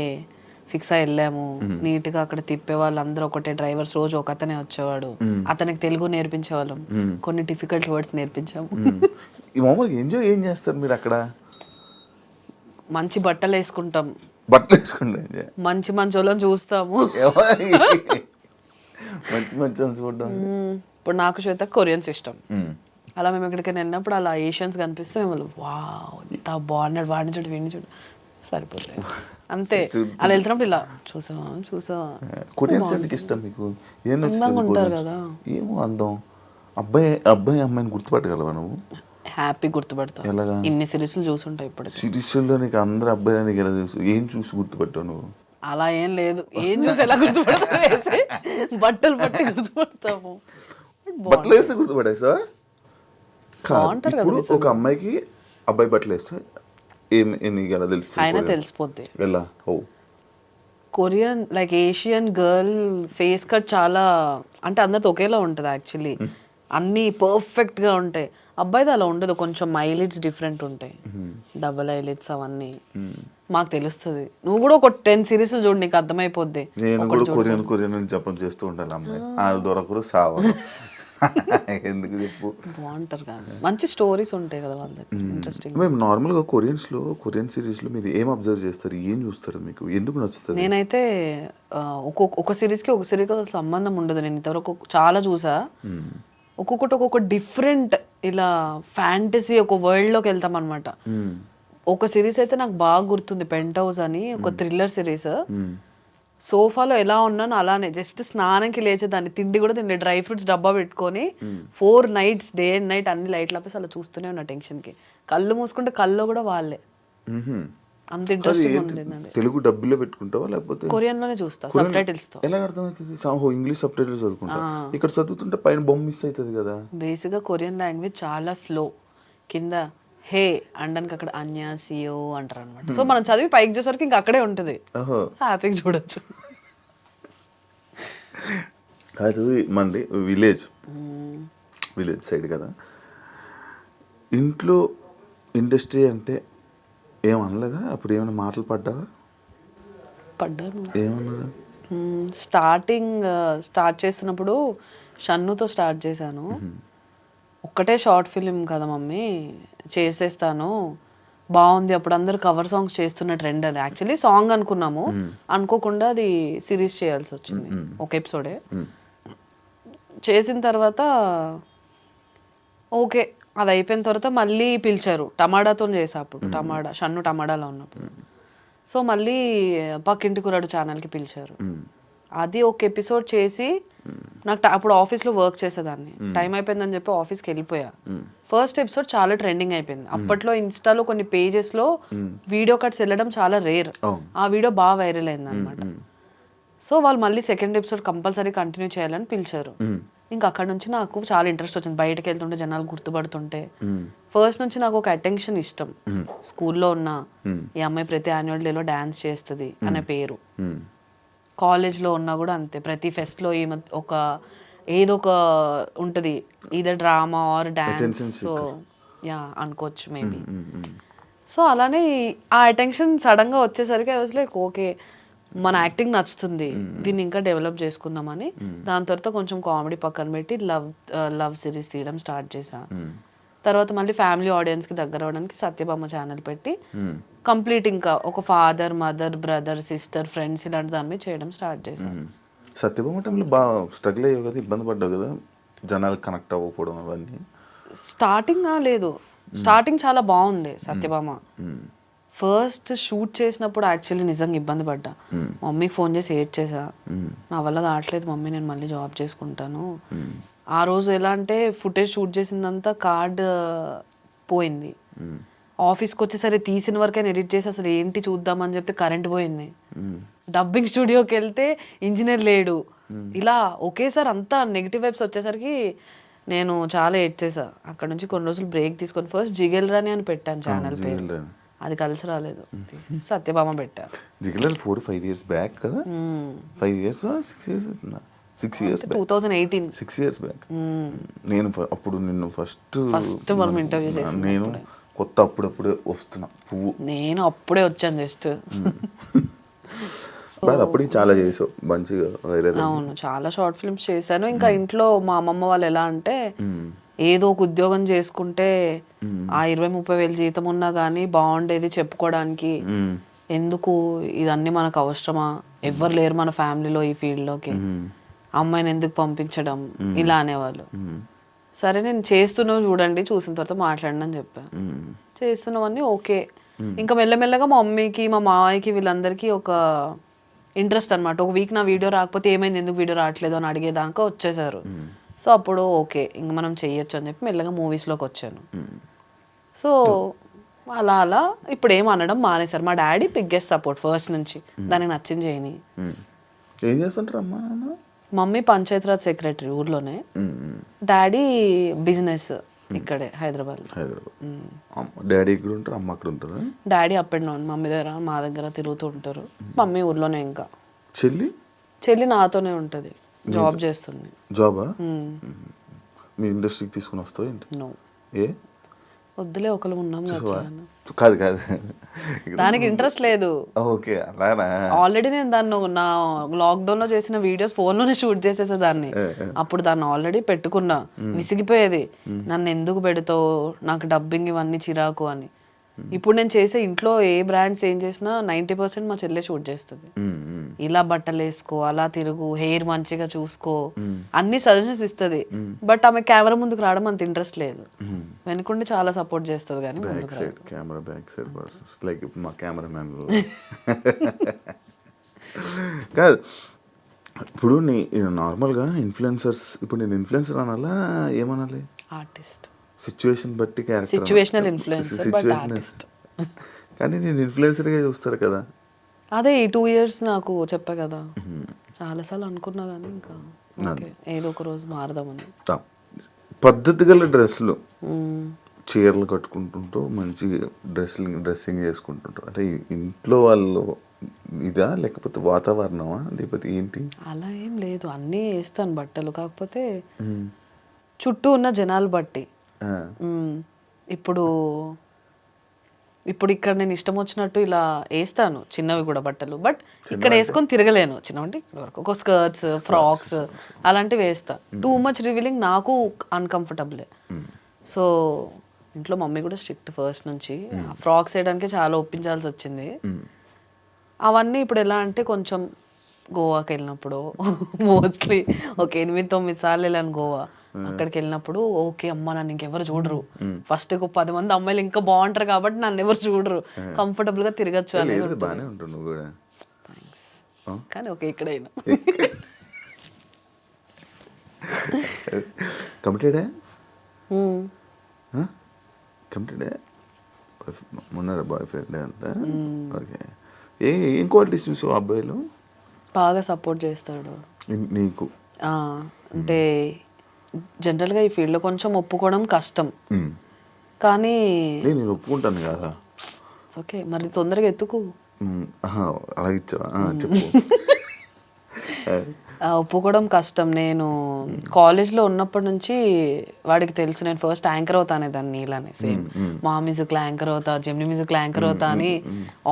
ఫిక్స్ అయి వెళ్ళాము, నీట్ గా అక్కడ తిప్పే వాళ్ళు అందరూ ఒకటే, డ్రైవర్స్ రోజు ఒక అతనే వచ్చేవాడు, అతనికి తెలుగు నేర్పించేవాళ్ళం, కొన్ని డిఫికల్ట్ వర్డ్స్ నేర్పించాము. మామూలుగా ఎంజాయ్ ఏం చేస్తారు మీరు అక్కడ? మంచి బట్టలు వేసుకుంటాం, మంచి వాళ్ళని చూస్తాము. చూడడం. ఇప్పుడు నాకు శ్వేత కొరియన్స్ ఇష్టం. అలా మేము ఎక్కడికైనా వెళ్ళినప్పుడు అలా ఏషియన్స్ కనిపిస్తే మేము వావ్ ఇంత బాగున్నాడు, వాడిని చూడు వీడిని చూడు, సరిపోతుంది అంతే. అలా వెళ్తున్నప్పుడు ఇలా చూసావా. కొరియన్స్ ఎందుకు ఇష్టం మీకు? ఏం ఉంటారు కదా. ఏమో అందం. అబ్బాయి అమ్మాయిని గుర్తుపట్టగలవా నువ్వు? హ్యాపీ గుర్తుపడతావు. ఇన్ని సిరీస్లు చూసుంటావు ఇప్పుడు. సిరీస్లో నీకు అందరు అబ్బాయి నీకు ఎలా తెలుసు? ఏం చూసి గుర్తుపట్టావు నువ్వు? అలా ఏం లేదు, ఏం చూసి ఎలా గుర్తుపడతావు? బట్టలు పట్టి గుర్తుపడతాము. బట్టలు వేస్తే గుర్తుపడేసా? ఇప్పుడు ఒక అమ్మాయికి అబ్బాయి బట్టలు వేస్తే నీకు ఎలా తెలుసు? ఆయన తెలిసిపోద్ది. ఎలా? Korean like Asian girl face cut చాలా అంటే అందరితో ఒకేలా ఉంటుంది యాక్చువల్లీ. అన్నీ పర్ఫెక్ట్గా ఉంటాయి. అబ్బాయిది అలా ఉండదు, కొంచెం ఐలిడ్స్ డిఫరెంట్ ఉంటాయి, డబుల్ ఐలిడ్స్ అవన్నీ. మాకు తెలుస్తుంది. నువ్వు కూడా ఒక 10 సిరీస్లు చూడు, నీకు అర్థమైపోద్ది. నేను కూడా కొరియన్ అని జపం చేస్తూ ఉంటాను అమ్మాయి, వాళ్ళు దొరకరు సావరు. ఎందుకు చెప్పు, బాగుంటారు కాదు, మంచి స్టోరీస్ ఉంటాయి కదా వాళ్ళకి, ఇంట్రెస్టింగ్. మేము నార్మల్గా కొరియన్ సిరీస్లో మీరు ఏం అబ్జర్వ్ చేస్తారు, ఏం చూస్తారు, మీకు ఎందుకు నచ్చుతుంది? నేనైతే ఒక సిరీస్కి ఒక సిరీస్కి సంబంధం ఉండదు. నేను ఇంతవరకు చాలా చూసా, ఒక్కొక్కటి ఒక్కొక్క డిఫరెంట్ ఇలా ఫ్యాంటసీ ఒక వరల్డ్లోకి వెళ్తాం అనమాట. ఒక సిరీస్ అయితే నాకు బాగా గుర్తుంది, పెంట్ హౌస్ అని, ఒక థ్రిల్లర్ సిరీస్. సోఫాలో ఎలా ఉన్నాను అలానే జస్ట్ స్నానంకి లేచేదాన్ని, తిండి కూడా తిండి, డ్రై ఫ్రూట్స్ డబ్బా పెట్టుకొని 4 nights డే అండ్ నైట్ అన్ని లైట్లు ఆపేసి అలా చూస్తూనే ఉన్నా టెన్షన్కి. కళ్ళు మూసుకుంటే కళ్ళు కూడా వాళ్ళే, అంత ఇంట్రెస్టింగ్ ఉంది. తెలుగు డబ్బులో పెట్టుకుంటావా లేకపోతే కొరియన్ లోనే చూస్తా సబ్ టైటిల్స్ తో. ఎలా అర్థమవుతుంది? ఇంగ్లీష్ సబ్ టైటిల్స్ చదువుకుంటా, ఇక్కడ చదువుతుంటే పైన బొమ్మ మిస్ అవుతుంది కదా. బేసిక్ గా కొరియన్ లాంగ్వేజ్ చాలా స్లో, కింద హే అనడానికి అక్కడ అన్యాసియో అంటారు అనమాట. సో మనం చదివి పైకి చూసరికి ఇంకా అక్కడే ఉంటుంది, హ్యాపీగా చూడొచ్చు. కాదు మంది విలేజ్ సైడ్ కదా, ఇంట్లో ఇండస్ట్రీ అంటే ఏమనలేదా? అప్పుడు ఏమైనా మాటలు పడ్డావా? పడ్డాను. ఏమన్నా? స్టార్ట్ చేస్తున్నప్పుడు షన్నుతో స్టార్ట్ చేశాను. ఒక్కటే షార్ట్ ఫిలిం కదా మమ్మీ, చేసేస్తాను, బాగుంది. అప్పుడు అందరు కవర్ సాంగ్స్ చేస్తున్న ట్రెండ్ అది. యాక్చువల్లీ సాంగ్ అనుకున్నాము, అనుకోకుండా అది సిరీస్ చేయాల్సి వచ్చింది, ఒక ఎపిసోడే చేసిన తర్వాత. ఓకే, అది అయిపోయిన తర్వాత మళ్ళీ పిలిచారు, టమాటాతో చేసా అప్పుడు, షన్ను టమాటాలో ఉన్నప్పుడు. సో మళ్ళీ పక్కింటి కురాడు ఛానల్కి పిలిచారు. అది ఒక ఎపిసోడ్ చేసి నాకు అప్పుడు ఆఫీస్లో వర్క్ చేసేదాన్ని, టైం అయిపోయిందని చెప్పి ఆఫీస్కి వెళ్ళిపోయా. ఫస్ట్ ఎపిసోడ్ చాలా ట్రెండింగ్ అయిపోయింది. అప్పట్లో ఇన్స్టాలో కొన్ని పేజెస్లో వీడియో కట్స్ వెళ్ళడం చాలా రేర్, ఆ వీడియో బాగా వైరల్ అయింది అనమాట. సో వాళ్ళు మళ్ళీ సెకండ్ ఎపిసోడ్ కంపల్సరీ కంటిన్యూ చేయాలని పిలిచారు. ఇంకా అక్కడ నుంచి నాకు చాలా ఇంట్రెస్ట్ వచ్చింది, బయటకు వెళ్తుంటే జనాలు గుర్తుపడుతుంటే. ఫస్ట్ నుంచి నాకు ఒక అటెన్షన్ ఇష్టం. స్కూల్లో ఉన్న ఈ అమ్మాయి ప్రతి యాన్యువల్ డేలో డాన్స్ చేస్తుంది అనే పేరు, కాలేజ్లో ఉన్నా కూడా అంతే, ప్రతి ఫెస్ట్లో ఒక ఏదో ఒక ఉంటుంది, either drama or dance. So yeah అనుకోవచ్చు మేబీ. సో అలానే ఆ అటెన్షన్ సడన్గా వచ్చేసరికి ఐ వాజ్ లైక్ ఓకే, మన యాక్టింగ్ నచ్చుతుంది, దీన్ని ఇంకా డెవలప్ చేసుకుందామని. దాని తర్వాత కొంచెం కామెడీ పక్కన పెట్టి లవ్ సిరీస్ తీయడం స్టార్ట్ చేశా. తర్వాత మళ్ళీ ఫ్యామిలీ ఆడియన్స్కి దగ్గర అవ్వడానికి సత్యభామ ఛానల్ పెట్టి కంప్లీట్ ఇంకా ఒక father, mother, brother, sister, friends ఇలాంటి దాని మీద చేయడం స్టార్ట్ చేశాను. సత్యభామ టైంలో బాగా స్ట్రగుల్ అయ్యావు కదా, ఇబ్బంది పడ్డావు కదా, జనాలు కనెక్ట్ అవ్వకపోవడం అవన్నీ? స్టార్టింగ్ చాలా బాగుంది సత్యభామ. ఫస్ట్ షూట్ చేసినప్పుడు యాక్చువల్లీ నిజంగా ఇబ్బంది పడ్డా. మమ్మీకి ఫోన్ చేసి ఏడ్ చేసా, నా వల్ల కావట్లేదు మమ్మీ, నేను మళ్ళీ జాబ్ చేసుకుంటాను. ఆ రోజు ఎలా అంటే ఫుటేజ్ షూట్ చేసిందంతా కార్డ్ పోయింది. ఆఫీస్కి వచ్చేసరి తీసిన వరకైనా ఎడిట్ చేసి అసలు ఏంటి చూద్దామని చెప్తే కరెంట్ పోయింది. డబ్బింగ్ స్టూడియోకి వెళ్తే ఇంజనీర్ లేడు. ఇలా ఒకేసారి అంతా నెగిటివ్ వైబ్స్ వచ్చేసరికి నేను చాలా ఎడ్ చేసా. అక్కడ నుంచి కొన్ని రోజులు బ్రేక్ తీసుకొని ఫస్ట్ జిగెల్ రాని అని పెట్టాను ఛానల్ పేరు, అది కలిసి రాలేదు, సత్యభామ పెట్టా. జిగెల్ 4-5 years బ్యాక్ కదా, 5 years 6 years 2018 6 years బ్యాక్. నేను అప్పుడు నిన్ను ఫస్ట్ మనం ఇంటర్వ్యూ చేసాను. నేను కొత్త అప్పుడప్పుడే వస్తున్నా పువ్వు, నేను అప్పుడే వచ్చాను జస్ట్. అప్పటికి చాలా చేసావు మంచిగా వైరల్. అవును, చాలా షార్ట్ ఫిల్మ్స్ చేశాను. ఇంకా ఇంట్లో మా అమ్మమ్మ వాళ్ళు ఎలా అంటే ఏదో ఒక ఉద్యోగం చేసుకుంటే ఆ 20-30 వేలు జీతం ఉన్నా కానీ బాగుండేది చెప్పుకోవడానికి, ఎందుకు ఇదన్నీ మనకు అవసరమా, ఎవ్వరు లేరు మన ఫ్యామిలీలో ఈ ఫీల్డ్లోకి, అమ్మాయిని ఎందుకు పంపించడం, ఇలా అనేవాళ్ళు. సరే నేను చేస్తున్నావు చూడండి, చూసిన తర్వాత మాట్లాడండి అని చెప్పాను. చేస్తున్నామని ఓకే. ఇంకా మెల్లమెల్లగా మా మమ్మీకి, మా మావయ్యకి, వీళ్ళందరికీ ఒక ఇంట్రెస్ట్ అనమాట. ఒక వీక్ నా వీడియో రాకపోతే ఏమైంది, ఎందుకు వీడియో రావట్లేదు అని అడిగేదాకా వచ్చేసారు. సో అప్పుడు ఓకే ఇంక మనం చెయ్యొచ్చు అని చెప్పి మెల్లగా మూవీస్లోకి వచ్చాను. సో అలా అలా ఇప్పుడు ఏం అనడం మానేశారు. మా డాడీ బిగ్గెస్ట్ సపోర్ట్ ఫస్ట్ నుంచి, దానికి నచ్చింది చేయని. ఏం చేస్తుంటారు అమ్మా నాన్న? మమ్మీ పంచాయతీరాజ్ సెక్రటరీ ఊర్లోనే, డాడీ బిజినెస్ ఇక్కడే హైదరాబాద్. డాడీ ఇక్కడ ఉంటారు, అమ్మ అక్కడ ఉంటుందా? Daddy up and down, mummy దగ్గర మా దగ్గర తిరుగుతూ ఉంటారు. మమ్మీ ఊర్లోనే. ఇంకా చెల్లి నాతోనే ఉంటుంది, జాబ్ చేస్తుంది. జాబా? మీ ఇండస్ట్రీకి తీసుకుని వస్తావు ఏంటి? నో, ఏ వద్దులే, ఒకరు ఉన్నాం కదా చూసావా? చాలు. కాదు కాదు దానికి ఇంట్రెస్ట్ లేదు. ఓకే అలానా? ఆల్రెడీ నేను దాన్ని నా లాక్డౌన్ లో చేసిన వీడియోస్ ఫోన్ లోనే షూట్ చేసేసా దాన్ని. అప్పుడు దాన్ని ఆల్రెడీ పెట్టుకున్నా, విసిగిపోయేది. నన్ను ఎందుకు పెడతావు, నాకు డబ్బింగ్ ఇవన్నీ చిరాకు అని. ఇప్పుడు నేను చేసే ఇంట్లో ఏ బ్రాండ్స్ ఏం చేసినా 90% మా చెల్లె షూట్ చేస్తుంది. ఇలా బట్టలు వేసుకో, అలా తిరుగు, హెయిర్ మంచిగా చూసుకో, అన్ని సజెషన్స్ ఇస్తుంది. బట్ ఆమె కెమెరా ముందుకు రావడం అంత ఇంట్రెస్ట్ లేదు. వెనుకుండి చాలా సపోర్ట్ చేస్తుంది కానీ back side camera, back side persons like ఇప్పుడు మా కెమెరా మ్యాన్ కాదు. ఇప్పుడు నీ నార్మల్గా ఇన్ఫ్లుయెన్సర్స్, ఇప్పుడు నేను ఇన్ఫ్లుయెన్సర్ అనాలా ఏమనాలి? ఆర్టిస్ట్. సిచ్యువేషన్ బట్టి character, situational influencer but artist. కానీ నేను ఇన్ఫ్లుయెన్సర్గా చూస్తారు కదా. అదే ఈ 2 years నాకు చెప్పా కదా, చాలాసార్లు అనుకున్నా కానీ ఇంకా ఓకే, ఏదో ఒక రోజు మారదామని. పద్ధతి గల డ్రెస్సులు, చీరలు కట్టుకుంటుంటూ మంచి డ్రెస్సింగ్ చేసుకుంటుంటూ, అంటే ఇంట్లో వాళ్ళు ఇదా లేకపోతే వాతావరణమా లేకపోతే ఏంటి? అలా ఏం లేదు, అన్నీ వేస్తాను బట్టలు, కాకపోతే చుట్టూ ఉన్న జనాలు బట్టి. ఇప్పుడు ఇక్కడ నేను ఇష్టం వచ్చినట్టు ఇలా వేస్తాను చిన్నవి కూడా బట్టలు, బట్ ఇక్కడ వేసుకొని తిరగలేను. చిన్నవంటే ఇక్కడ వరకు ఒక స్కర్ట్స్, ఫ్రాక్స్ అలాంటివి వేస్తా. టూ మచ్ రివీలింగ్ నాకు అన్కంఫర్టబులే. సో ఇంట్లో మమ్మీ కూడా స్ట్రిక్ట్ ఫస్ట్ నుంచి. ఫ్రాక్స్ వేయడానికి చాలా ఒప్పించాల్సి వచ్చింది. అవన్నీ ఇప్పుడు ఎలా అంటే కొంచెం గోవాకి వెళ్ళినప్పుడు మోస్ట్లీ ఒక 8-9 సార్లు వెళ్ళాను గోవా. అక్కడికి వెళ్ళినప్పుడు ఓకే అమ్మ నన్ను ఇంకెవరు చూడరు, ఫస్ట్ 10 మంది అమ్మాయిలు ఇంకా బాగుంటారు కాబట్టి నన్ను ఎవరు చూడరు, కంఫర్టబుల్ గా తిరగచ్చు అనేది. బాగానే ఉంటుంది నువ్వు కూడా. కానీ ఓకే ఇక్కడైనా కమిటెడే కమిటెడే ఉన్నారా బాయ్ ఫ్రెండ్ అంతా? ఓకే. ఏం క్వాలిటీస్ చూసావు అబ్బాయిలు? బాగా సపోర్ట్ చేస్తాడు నీకు. అంటే జనరల్గా ఈ ఫీల్డ్లో కొంచెం ఒప్పుకోవడం కష్టం, కానీ నేను ఒప్పుకుంటాను కదా. ఓకే, మరి తొందరగా ఎత్తుకు. అలా ఇచ్చావా? చెప్పు. ఒప్పుకోవడం కష్టం. నేను కాలేజ్లో ఉన్నప్పటి నుంచి వాడికి తెలుసు నేను ఫస్ట్ యాంకర్ అవుతానే దాన్ని ఇలానే సేమ్ మా మ్యూజిక్లో యాంకర్ అవుతా, జెమిని మ్యూజిక్లో యాంకర్ అవుతా అని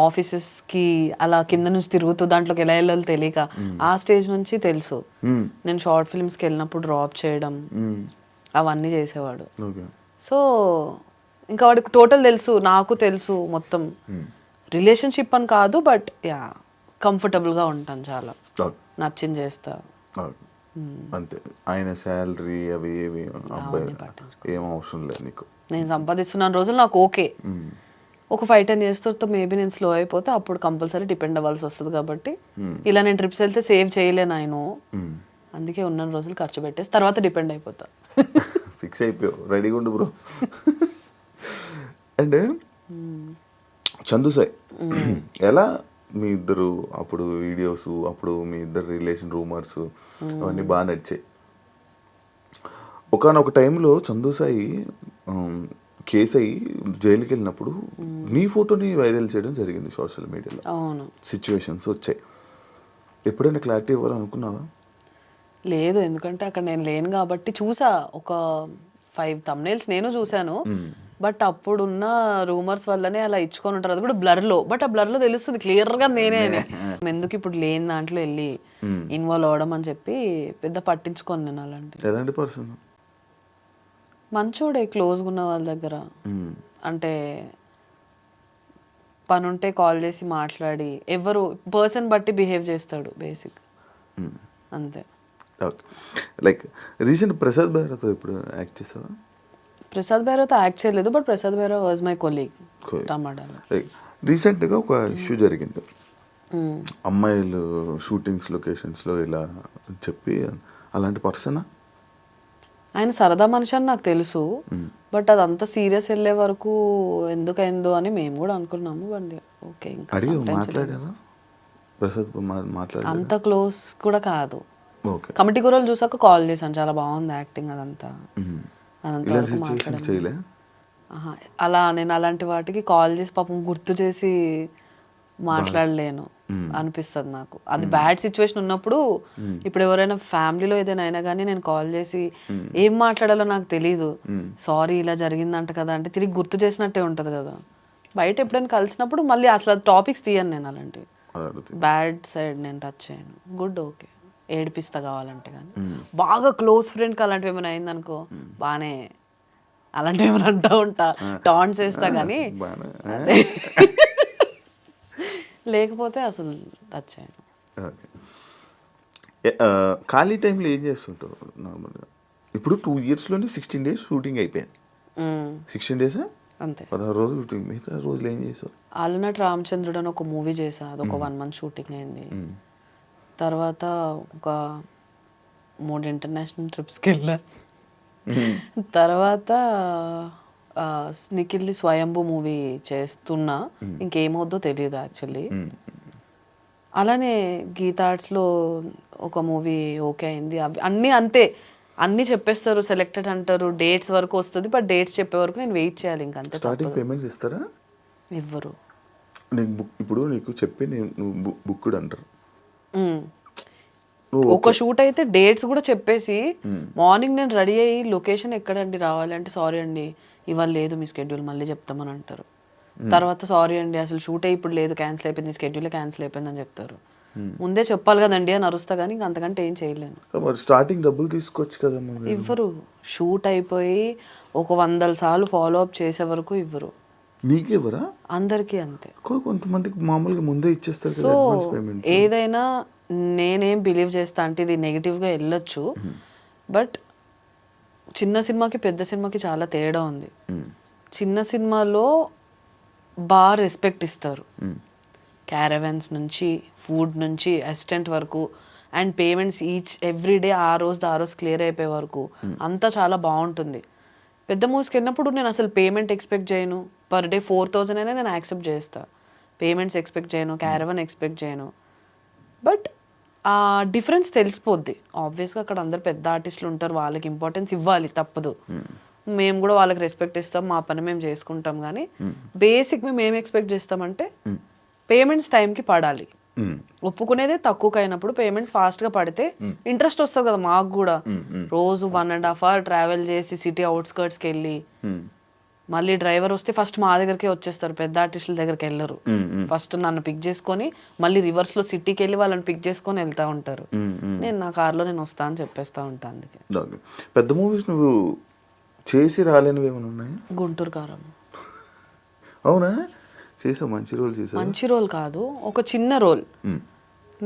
ఆఫీసెస్కి అలా కింద నుంచి తిరుగుతూ దాంట్లోకి ఎలా వెళ్ళాలో తెలియక ఆ స్టేజ్ నుంచి తెలుసు. నేను షార్ట్ ఫిల్మ్స్కి వెళ్ళినప్పుడు డ్రాప్ చేయడం అవన్నీ చేసేవాడు. సో ఇంకా వాడికి టోటల్ తెలుసు, నాకు తెలుసు మొత్తం. రిలేషన్షిప్ అని కాదు, బట్ యా కంఫర్టబుల్గా ఉంటాను, చాలా నచ్చింది చేస్తా అంతే. ఆయన శాలరీ అవి ఏవి అబ్బాయి ఏం అవసరం లేదు నీకు. నేను సంపాదిస్తున్నాను రోజులు నాకు ఓకే. ఒక 5-10 years తర్వాత మేబీ నేను స్లో అయిపోతే అప్పుడు కంపల్సరీ డిపెండ్ అవ్వాల్సి వస్తుంది. కాబట్టి ఇలా నేను ట్రిప్స్ వెళ్తే సేవ్ చేయలేను ఆయన, అందుకే ఉన్న రోజులు ఖర్చు పెట్టేసి తర్వాత డిపెండ్ అయిపోతా. ఫిక్స్ అయిపోయావు, రెడీగా ఉండు బ్రో. అండ్ చందు సాయి ఎలా మీ ఇద్దరు అప్పుడు వీడియోస్, అప్పుడు మీ ఇద్దరు రిలేషన్ రూమర్స్ అవన్నీ బాగా నడిచాయి. ఒకనొక టైంలో చందు సాయి కేసు అయ్యి జైలుకి వెళ్ళినప్పుడు నీ ఫోటోని వైరల్ చేయడం జరిగింది సోషల్ మీడియాలో. అవును, సిచ్యువేషన్స్ వచ్చాయి. ఎప్పుడైనా క్లారిటీ ఇవ్వాలనుకున్నావా? లేదు, ఎందుకంటే అక్కడ నేను లేను కాబట్టి. చూసా ఒక 5 thumbnails నేను చూశాను, బట్ అప్పుడున్న రూమర్స్ వల్లనే అలా ఇచ్చుకొని ఉంటారు. అది కూడా బ్లర్లో, బట్ ఆ బ్లర్లో తెలుస్తుంది క్లియర్గా నేనే అని. ఎందుకు ఇప్పుడు లేని దాంట్లో వెళ్ళి ఇన్వాల్వ్ అవ్వడం అని చెప్పి పెద్ద పట్టించుకోను నేను అలాంటి. ఎలాంటి పర్సన్? మంచోడే, క్లోజ్గా ఉన్న వాళ్ళ దగ్గర. అంటే పని ఉంటే కాల్ చేసి మాట్లాడి, ఎవరు పర్సన్ బట్టి బిహేవ్ చేస్తాడు బేసిక్, అంతే. లైక్ రీసెంట్ ప్రసాద్ బైరాతో ఇప్పుడు యాక్ట్ చేసావా? ప్రసాద్ బైరాతో యాక్ట్ చేయలేదు, but Prasad Baira was my colleague టమాటాలో. రీసెంట్గా ఒక ఇష్యూ జరిగింది, అమ్మాయిలు షూటింగ్స్ లొకేషన్స్లో ఇలా చెప్పి, అలాంటి పర్సనా? ఆయన సరదా మనిషి అని నాకు తెలుసు, బట్ అదంతా సీరియస్ వెళ్ళే వరకు ఎందుకైందో అని మేము కూడా అనుకున్నాము. బండి ఓకే, మాట్లాడావా ప్రసాద్? అంత క్లోజ్ కూడా కాదు. కమిటీ కూరలు చూసాక కాల్ చేశాను, చాలా బాగుంది యాక్టింగ్ అదంతా. అలా నేను అలాంటి వాటికి కాల్ చేసి పాపం గుర్తు చేసి మాట్లాడలేను. అనిపిస్తుంది నాకు. అది బ్యాడ్ సిచ్యువేషన్ ఉన్నప్పుడు, ఇప్పుడు ఎవరైనా ఫ్యామిలీలో ఏదైనా అయినా కానీ నేను కాల్ చేసి ఏం మాట్లాడాలో నాకు తెలీదు, సారీ ఇలా జరిగిందంట కదా అంటే తిరిగి గుర్తు చేసినట్టే ఉంటుంది కదా. బయట ఎప్పుడైనా కలిసినప్పుడు మళ్ళీ అసలు టాపిక్స్ తీయను నేను, అలాంటివి బ్యాడ్ సైడ్ నేను టచ్ చేయను. గుడ్ ఓకే ఏడిపిస్తా కావాలంటే, కానీ బాగా క్లోజ్ ఫ్రెండ్కి అలాంటివి ఏమైనా అయిందనుకో బాగానే అలాంటివి ఏమైనా అంటూ ఉంటా, టాంట్స్ వేస్తా, కానీ లేకపోతే అసలు టచ్ చేయను. ఓకే. ఖాళీ టైంలో ఏం చేస్తుంటావు నార్మల్గా? ఇప్పుడు 2 yearsలోనే 16 days షూటింగ్ అయిపోయింది. 16 days అంతే, 16 రోజులు షూటింగ్. మిగతా రోజులు ఏం చేసావు? ఆలనాటి రామచంద్రుడు అని ఒక మూవీ చేసా, అది ఒక 1 month షూటింగ్ అయింది. తర్వాత ఒక 3 ఇంటర్నేషనల్ ట్రిప్స్కి వెళ్ళా. తర్వాత నిఖిల్ది స్వయంభూ మూవీ చేస్తున్నా, ఇంకేమవుద్దో తెలియదు యాక్చువల్లీ. అలానే గీతా ఆర్ట్స్లో ఒక మూవీ ఓకే అయింది. అవి అన్నీ అంతే, అన్నీ చెప్పేస్తారు, సెలెక్టెడ్ అంటారు, డేట్స్ వరకు వస్తుంది, బట్ డేట్స్ చెప్పే వరకు నేను వెయిట్ చేయాలి. ఇంకంతే. స్టార్టింగ్ పేమెంట్స్ ఇస్తారా? ఇవ్వరు. నీకు ఇప్పుడు నీకు చెప్పి నువ్వు బుక్డ్ అంటారు. ఒక షూట్ అయితే డేట్స్ కూడా చెప్పేసి మార్నింగ్ నేను రెడీ అయ్యి లొకేషన్ ఎక్కడండి రావాలి అంటే, సారీ అండి ఇవాళ లేదు మీ స్కెడ్యూల్, మళ్ళీ చెప్తామని అంటారు. తర్వాత సారీ అండి అసలు షూటే ఇప్పుడు లేదు, క్యాన్సిల్ అయిపోయింది, స్కెడ్యూలే క్యాన్సిల్ అయిపోయింది అని చెప్తారు. ముందే చెప్పాలి కదండి అని అరుస్తా, కానీ ఇంక అంతకంటే ఏం చేయలేను. స్టార్టింగ్ డబ్బులు తీసుకోవచ్చు కదా. ఇవ్వరు. షూట్ అయిపోయి ఒక 100 సార్లు ఫాలో అప్ చేసే వరకు ఇవ్వరు. నీకు ఇవ్వరా? అందరికీ అంతే. కొంతమందికి మామూలుగా ముందే ఇచ్చేస్తారు. సో ఏదైనా నేనేం బిలీవ్ చేస్తా అంటే, ఇది నెగిటివ్గా వెళ్ళొచ్చు, బట్ చిన్న సినిమాకి పెద్ద సినిమాకి చాలా తేడా ఉంది. చిన్న సినిమాలో బాగా రెస్పెక్ట్ ఇస్తారు, క్యారవాన్స్ నుంచి ఫుడ్ నుంచి అసిస్టెంట్ వరకు, and payments each every day ఆ రోజు క్లియర్ అయిపోయే వరకు అంతా చాలా బాగుంటుంది. పెద్ద మూవీస్కి వెళ్ళినప్పుడు నేను అసలు పేమెంట్ ఎక్స్పెక్ట్ చేయను, పర్ డే 4,000 అయినా నేను యాక్సెప్ట్ చేస్తా, పేమెంట్స్ ఎక్స్పెక్ట్ చేయను, క్యారవాన్ ఎక్స్పెక్ట్ చేయను. బట్ ఆ డిఫరెన్స్ తెలిసిపోద్ది ఆబ్వియస్గా. అక్కడ అందరు పెద్ద ఆర్టిస్టులు ఉంటారు, వాళ్ళకి ఇంపార్టెన్స్ ఇవ్వాలి, తప్పదు. మేము కూడా వాళ్ళకి రెస్పెక్ట్ ఇస్తాం, మా పని మేము చేసుకుంటాం. కానీ బేసిక్ మేము ఏం ఎక్స్పెక్ట్ చేస్తామంటే పేమెంట్స్ టైంకి పడాలి. ఒప్పుకునేదే తక్కువకి అయినప్పుడు పేమెంట్స్ ఫాస్ట్గా పడితే ఇంట్రెస్ట్ వస్తుంది కదా మాకు కూడా. రోజు 1.5 hour ట్రావెల్ చేసి సిటీ అవుట్స్కర్ట్స్కి వెళ్ళి మళ్ళీ డ్రైవర్ వస్తే ఫస్ట్ మా దగ్గరికే వచ్చేస్తారు, పెద్ద ఆర్టిస్టుల దగ్గరికి వెళ్ళరు. ఫస్ట్ నన్ను పిక్ చేసుకొని మళ్ళీ రివర్స్లో సిటీకి వెళ్ళి వాళ్ళని పిక్ చేసుకొని వెళ్తూ ఉంటారు. నేను నా కార్లో నేను వస్తా అని చెప్పేస్తా ఉంటాను. అందుకే పెద్ద మూవీస్ నువ్వు చేసి రాలేనివి ఏమైనా ఉన్నాయి? గుంటూరు కారం. అవునా? చేసావు, మంచి రోల్ చేసావు. మంచి రోల్ కాదు, ఒక చిన్న రోల్.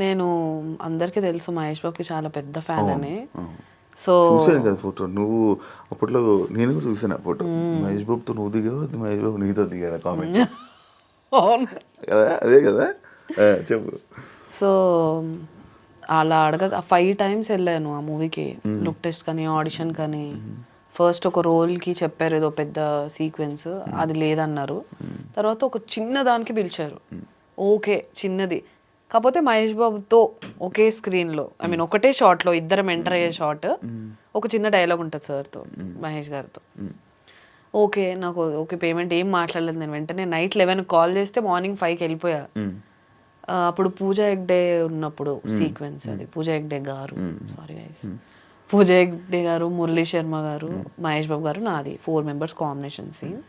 నేను అందరికీ తెలుసు మహేష్ బాబుకి చాలా పెద్ద ఫ్యాన్ అని. సో చూసాను కదా ఫోటో, నువ్వు అప్పట్లో నేను కూడా చూసాను ఆ ఫోటో. మహేష్ బాబుతో నువ్వు దిగావు, మహేష్ బాబు నీతో దిగాడు కామెంట్ కదా, అదే కదా, చెప్పు. సో అలా అడగ 5 times వెళ్ళాను ఆ మూవీకి, లుక్ టెస్ట్ కానీ ఆడిషన్ కానీ. ఫస్ట్ ఒక రోల్కి చెప్పారు ఏదో పెద్ద సీక్వెన్స్, అది లేదన్నారు. తర్వాత ఒక చిన్న దానికి పిలిచారు, ఓకే చిన్నది, కాకపోతే మహేష్ బాబుతో ఒకే స్క్రీన్లో, ఐ మీన్ ఒకటే షాట్లో ఇద్దరం ఎంటర్ అయ్యే షాట్, ఒక చిన్న డైలాగ్ ఉంటుంది సార్తో, మహేష్ గారితో. ఓకే నాకు ఓకే, పేమెంట్ ఏం మాట్లాడలేదు నేను. వెంటనే నైట్ 11 కాల్ చేస్తే మార్నింగ్ 5కి వెళ్ళిపోయా. అప్పుడు పూజా హెగ్డే ఉన్నప్పుడు సీక్వెన్స్ అది, పూజా హెగ్డే గారు, సారీ గైస్, పూజా హెగ్డే గారు, మురళీ శర్మ గారు, మహేష్ బాబు గారు, నాది 4 members కాంబినేషన్ సీన్.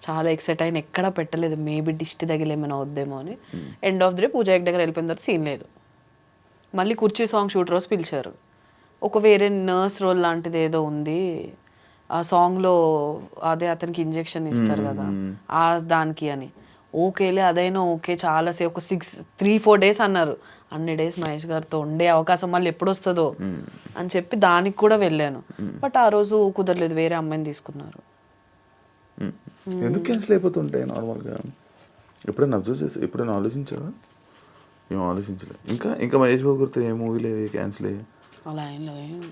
చాలా ఎక్సైట్ అయిన, ఎక్కడా పెట్టలేదు, మేబీ దిష్టి తగిలేమైనా వద్దేమో అని. End of the day Pooja Hegde గారు వెళ్ళిపోయిన తర్వాత సీన్ లేదు. మళ్ళీ కుర్చీ సాంగ్ షూట్ రోజు పిలిచారు, ఒక వేరే నర్స్ రోల్ లాంటిది ఏదో ఉంది ఆ సాంగ్లో, అదే అతనికి ఇంజెక్షన్ ఇస్తారు కదా ఆ దానికి అని. ఓకేలే అదైనా ఓకే, చాలాసేపు ఒక 3-4 days అన్నారు. అన్ని డేస్ మహేష్ గారితో ఉండే అవకాశం మళ్ళీ ఎప్పుడు వస్తుందో అని చెప్పి దానికి కూడా వెళ్ళాను. బట్ ఆ రోజు కుదరలేదు, వేరే అమ్మాయిని తీసుకున్నారు. ఎందుకు క్యాన్సిల్ అయిపోతుంటాయి నార్మల్గా? ఎప్పుడైనా అబ్జర్వ్ చేసి ఎప్పుడైనా ఆలోచించావా? ఏం ఆలోచించలేదు. ఇంకా మహేష్ బాబు గారితో ఏ మూవీలు క్యాన్సిల్ అయ్యాయి? అలా ఏం లేదు.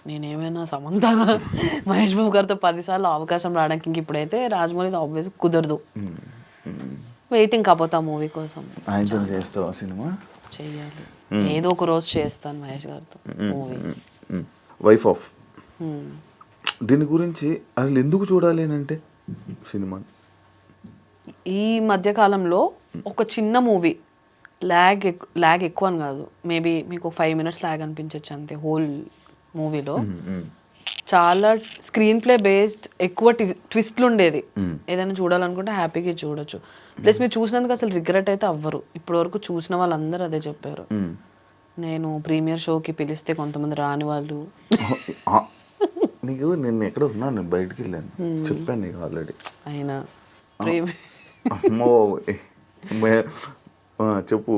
నేనేమైనా సమంతానా మహేష్ బాబు గారితో 10 సార్లు అవకాశం రావడానికి, ఇంక ఇప్పుడైతే రాజమౌళి ఆబ్వియస్ కుదరదు. వెయిటింగ్ కాకపోతే ఆ మూవీ కోసం. ఆయనతో చేస్తావా సినిమా? చెయ్యాలి, ఏదో ఒక రోజు చేస్తాను మహేష్ గారితో మూవీ. వైఫ్ ఆఫ్, దీని గురించి అసలు ఎందుకు చూడాలి అంటే సినిమా? ఈ మధ్యకాలంలో ఒక చిన్న మూవీ ల్యాగ్ ఎక్కువ అని కాదు, మేబీ మీకు 5 minutes ల్యాగ్ అనిపించవచ్చు అంతే హోల్ మూవీలో. చాలా స్క్రీన్ ప్లే బేస్డ్, ఎక్కువ ట్విస్ట్లు ఉండేది. ఏదైనా చూడాలనుకుంటే హ్యాపీగా చూడొచ్చు. ప్లస్ మీరు చూసినందుకు అసలు రిగ్రెట్ అయితే అవ్వరు. ఇప్పటి వరకు చూసిన వాళ్ళందరూ అదే చెప్పారు. నేను ప్రీమియర్ షోకి పిలిస్తే కొంతమంది రాని వాళ్ళు. నీకు నేను ఎక్కడ ఉన్నాను, నేను బయటికి వెళ్ళాను, చెప్పాను నీకు ఆల్రెడీ. అయినా అమ్మో చెప్పు.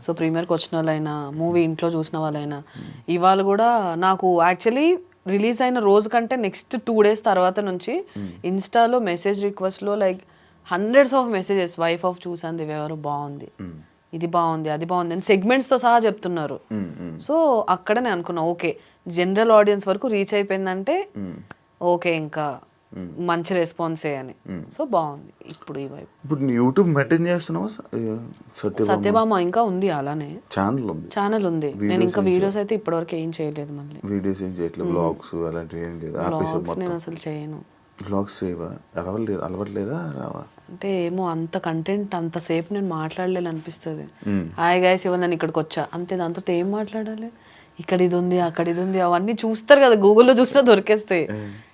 సో ప్రీమియర్కి వచ్చిన వాళ్ళైనా, మూవీ ఇంట్లో చూసిన వాళ్ళైనా, ఇవాళ కూడా నాకు యాక్చువల్లీ రిలీజ్ అయిన రోజు కంటే నెక్స్ట్ 2 days తర్వాత నుంచి ఇన్స్టాలో మెసేజ్ రిక్వెస్ట్లో like hundreds of messages, wife of చూసాను దివ్యెవరు బాగుంది, ఇది బాగుంది, అది బాగుంది అని సెగ్మెంట్స్తో సహా చెప్తున్నారు. సో అక్కడ నేను అనుకున్నా ఓకే జనరల్ ఆడియన్స్ వరకు రీచ్ అయిపోయిందంటే ఓకే ఇంకా మంచి రెస్పాన్సే అని. సో బాగుంది. ఇప్పుడు ఈ వైపు ఇప్పుడు యూట్యూబ్ మెయింటైన్ చేస్తున్నావా? సత్యభామ ఇంకా ఉంది, అలానే ఛానల్ ఉంది. నేను ఇంకా వీడియోస్ అయితే ఇప్పటివరకు ఏం చేయలేదు. మళ్ళీ వీడియోస్ ఏం చేయట్లేదు, వ్లాగ్స్ అలాంటివి ఏం లేదు. నేను అసలు చేయను. వ్లాగ్స్ చేయవా? అలవట్లేదా? రావా? అంటే ఏమో అంత కంటెంట్ అంతసేపు నేను మాట్లాడలేదు అనిపిస్తుంది. హాయ్ గైస్ ఇవాళ నేను ఇక్కడికి వచ్చా అంతే, దాంతో ఏం మాట్లాడాలి? ఇక్కడ ఇది ఉంది, అక్కడ ఇది ఉంది, అవన్నీ చూస్తారు కదా, గూగుల్లో చూసినా దొరికేస్తాయి.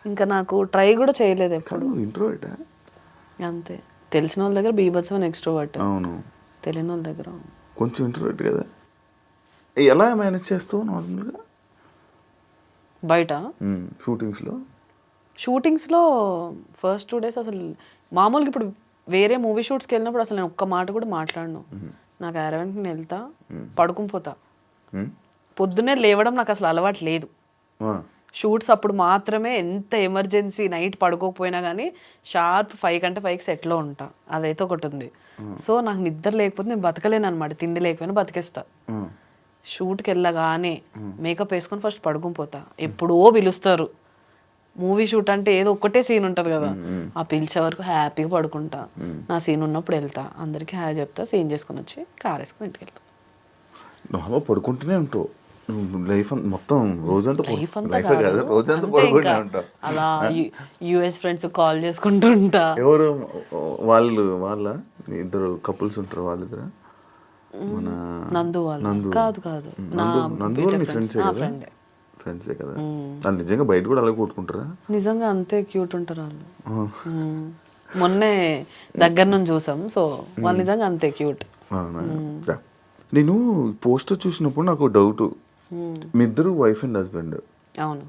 ఇంకా నాకు ట్రై కూడా చేయలేదు ఎప్పుడు. ఇంట్రోవర్టా? అంతే. తెలిసిన వాళ్ళ దగ్గర బీభత్సమైన ఎక్స్ట్రోవర్ట్, అవును. తెలియని వాళ్ళ దగ్గర కొంచెం ఇంట్రోవర్ట్ కదా. ఎలా మేనేజ్ చేస్తావు నార్మల్గా బయట షూటింగ్స్లో? ఫస్ట్ 2 days అసలు మామూలుగా ఇప్పుడు వేరే మూవీ షూట్స్కి వెళ్ళినప్పుడు అసలు నేను ఒక్క మాట కూడా మాట్లాడను. నాకు అరవెంట్ని నేను వెళ్తా, పడుకుని పోతా. పొద్దున్నే లేవడం నాకు అసలు అలవాటు లేదు. షూట్స్ అప్పుడు మాత్రమే ఎంత ఎమర్జెన్సీ నైట్ పడుకోకపోయినా కానీ షార్ప్ 5 కంటే 5కి సెట్లో ఉంటా. అదైతే ఒకటి ఉంది. సో నాకు నిద్ర లేకపోతే నేను బతకలేను అనమాట. తిండి లేకపోయినా బతికేస్తా. షూట్కి వెళ్ళగానే మేకప్ వేసుకొని ఫస్ట్ పడుకుని పోతా. ఎప్పుడో పిలుస్తారు. మూవీ షూట్ అంటే ఏదో ఒక్కటే సీన్ ఉంటుంది కదా, ఆ పిలిచే వరకు హ్యాపీగా పడుకుంటా. నా సీన్ ఉన్నప్పుడు వెళ్తా, అందరికీ హాయ్ చెప్తా, సీన్ చేసుకొని వచ్చి కార్ వేసుకొని ఇంటికి వెళ్తా. నార్మల్ పడుకుంటూనే ఉంటావు లైఫ్ మొత్తం, రోజంతా అలా యుఎస్ ఫ్రెండ్స్ కాల్ చేసుకుంటూ ఉంటా. ఎవరు వాళ్ళ ఇద్దరు కపుల్స్ ఉంటారు, వాళ్ళిద్దరు మన నందు వాళ్ళు కాదు నందు వాళ్ళ ఫ్రెండ్సే కదా. వాళ్ళు నిజంగా బయట కూడా అలా కొట్టుకుంటారా? నిజంగా అంతే క్యూట్ ఉంటారు వాళ్ళు. మొన్నే దగ్గర నుంచి చూసాం. సో వాళ్ళు నిజంగా అంతే క్యూట్. నేను పోస్టర్ చూసినప్పుడు నాకు డౌట్, మీ ఇద్దరు వైఫ్ అండ్ హస్బెండ్. అవును.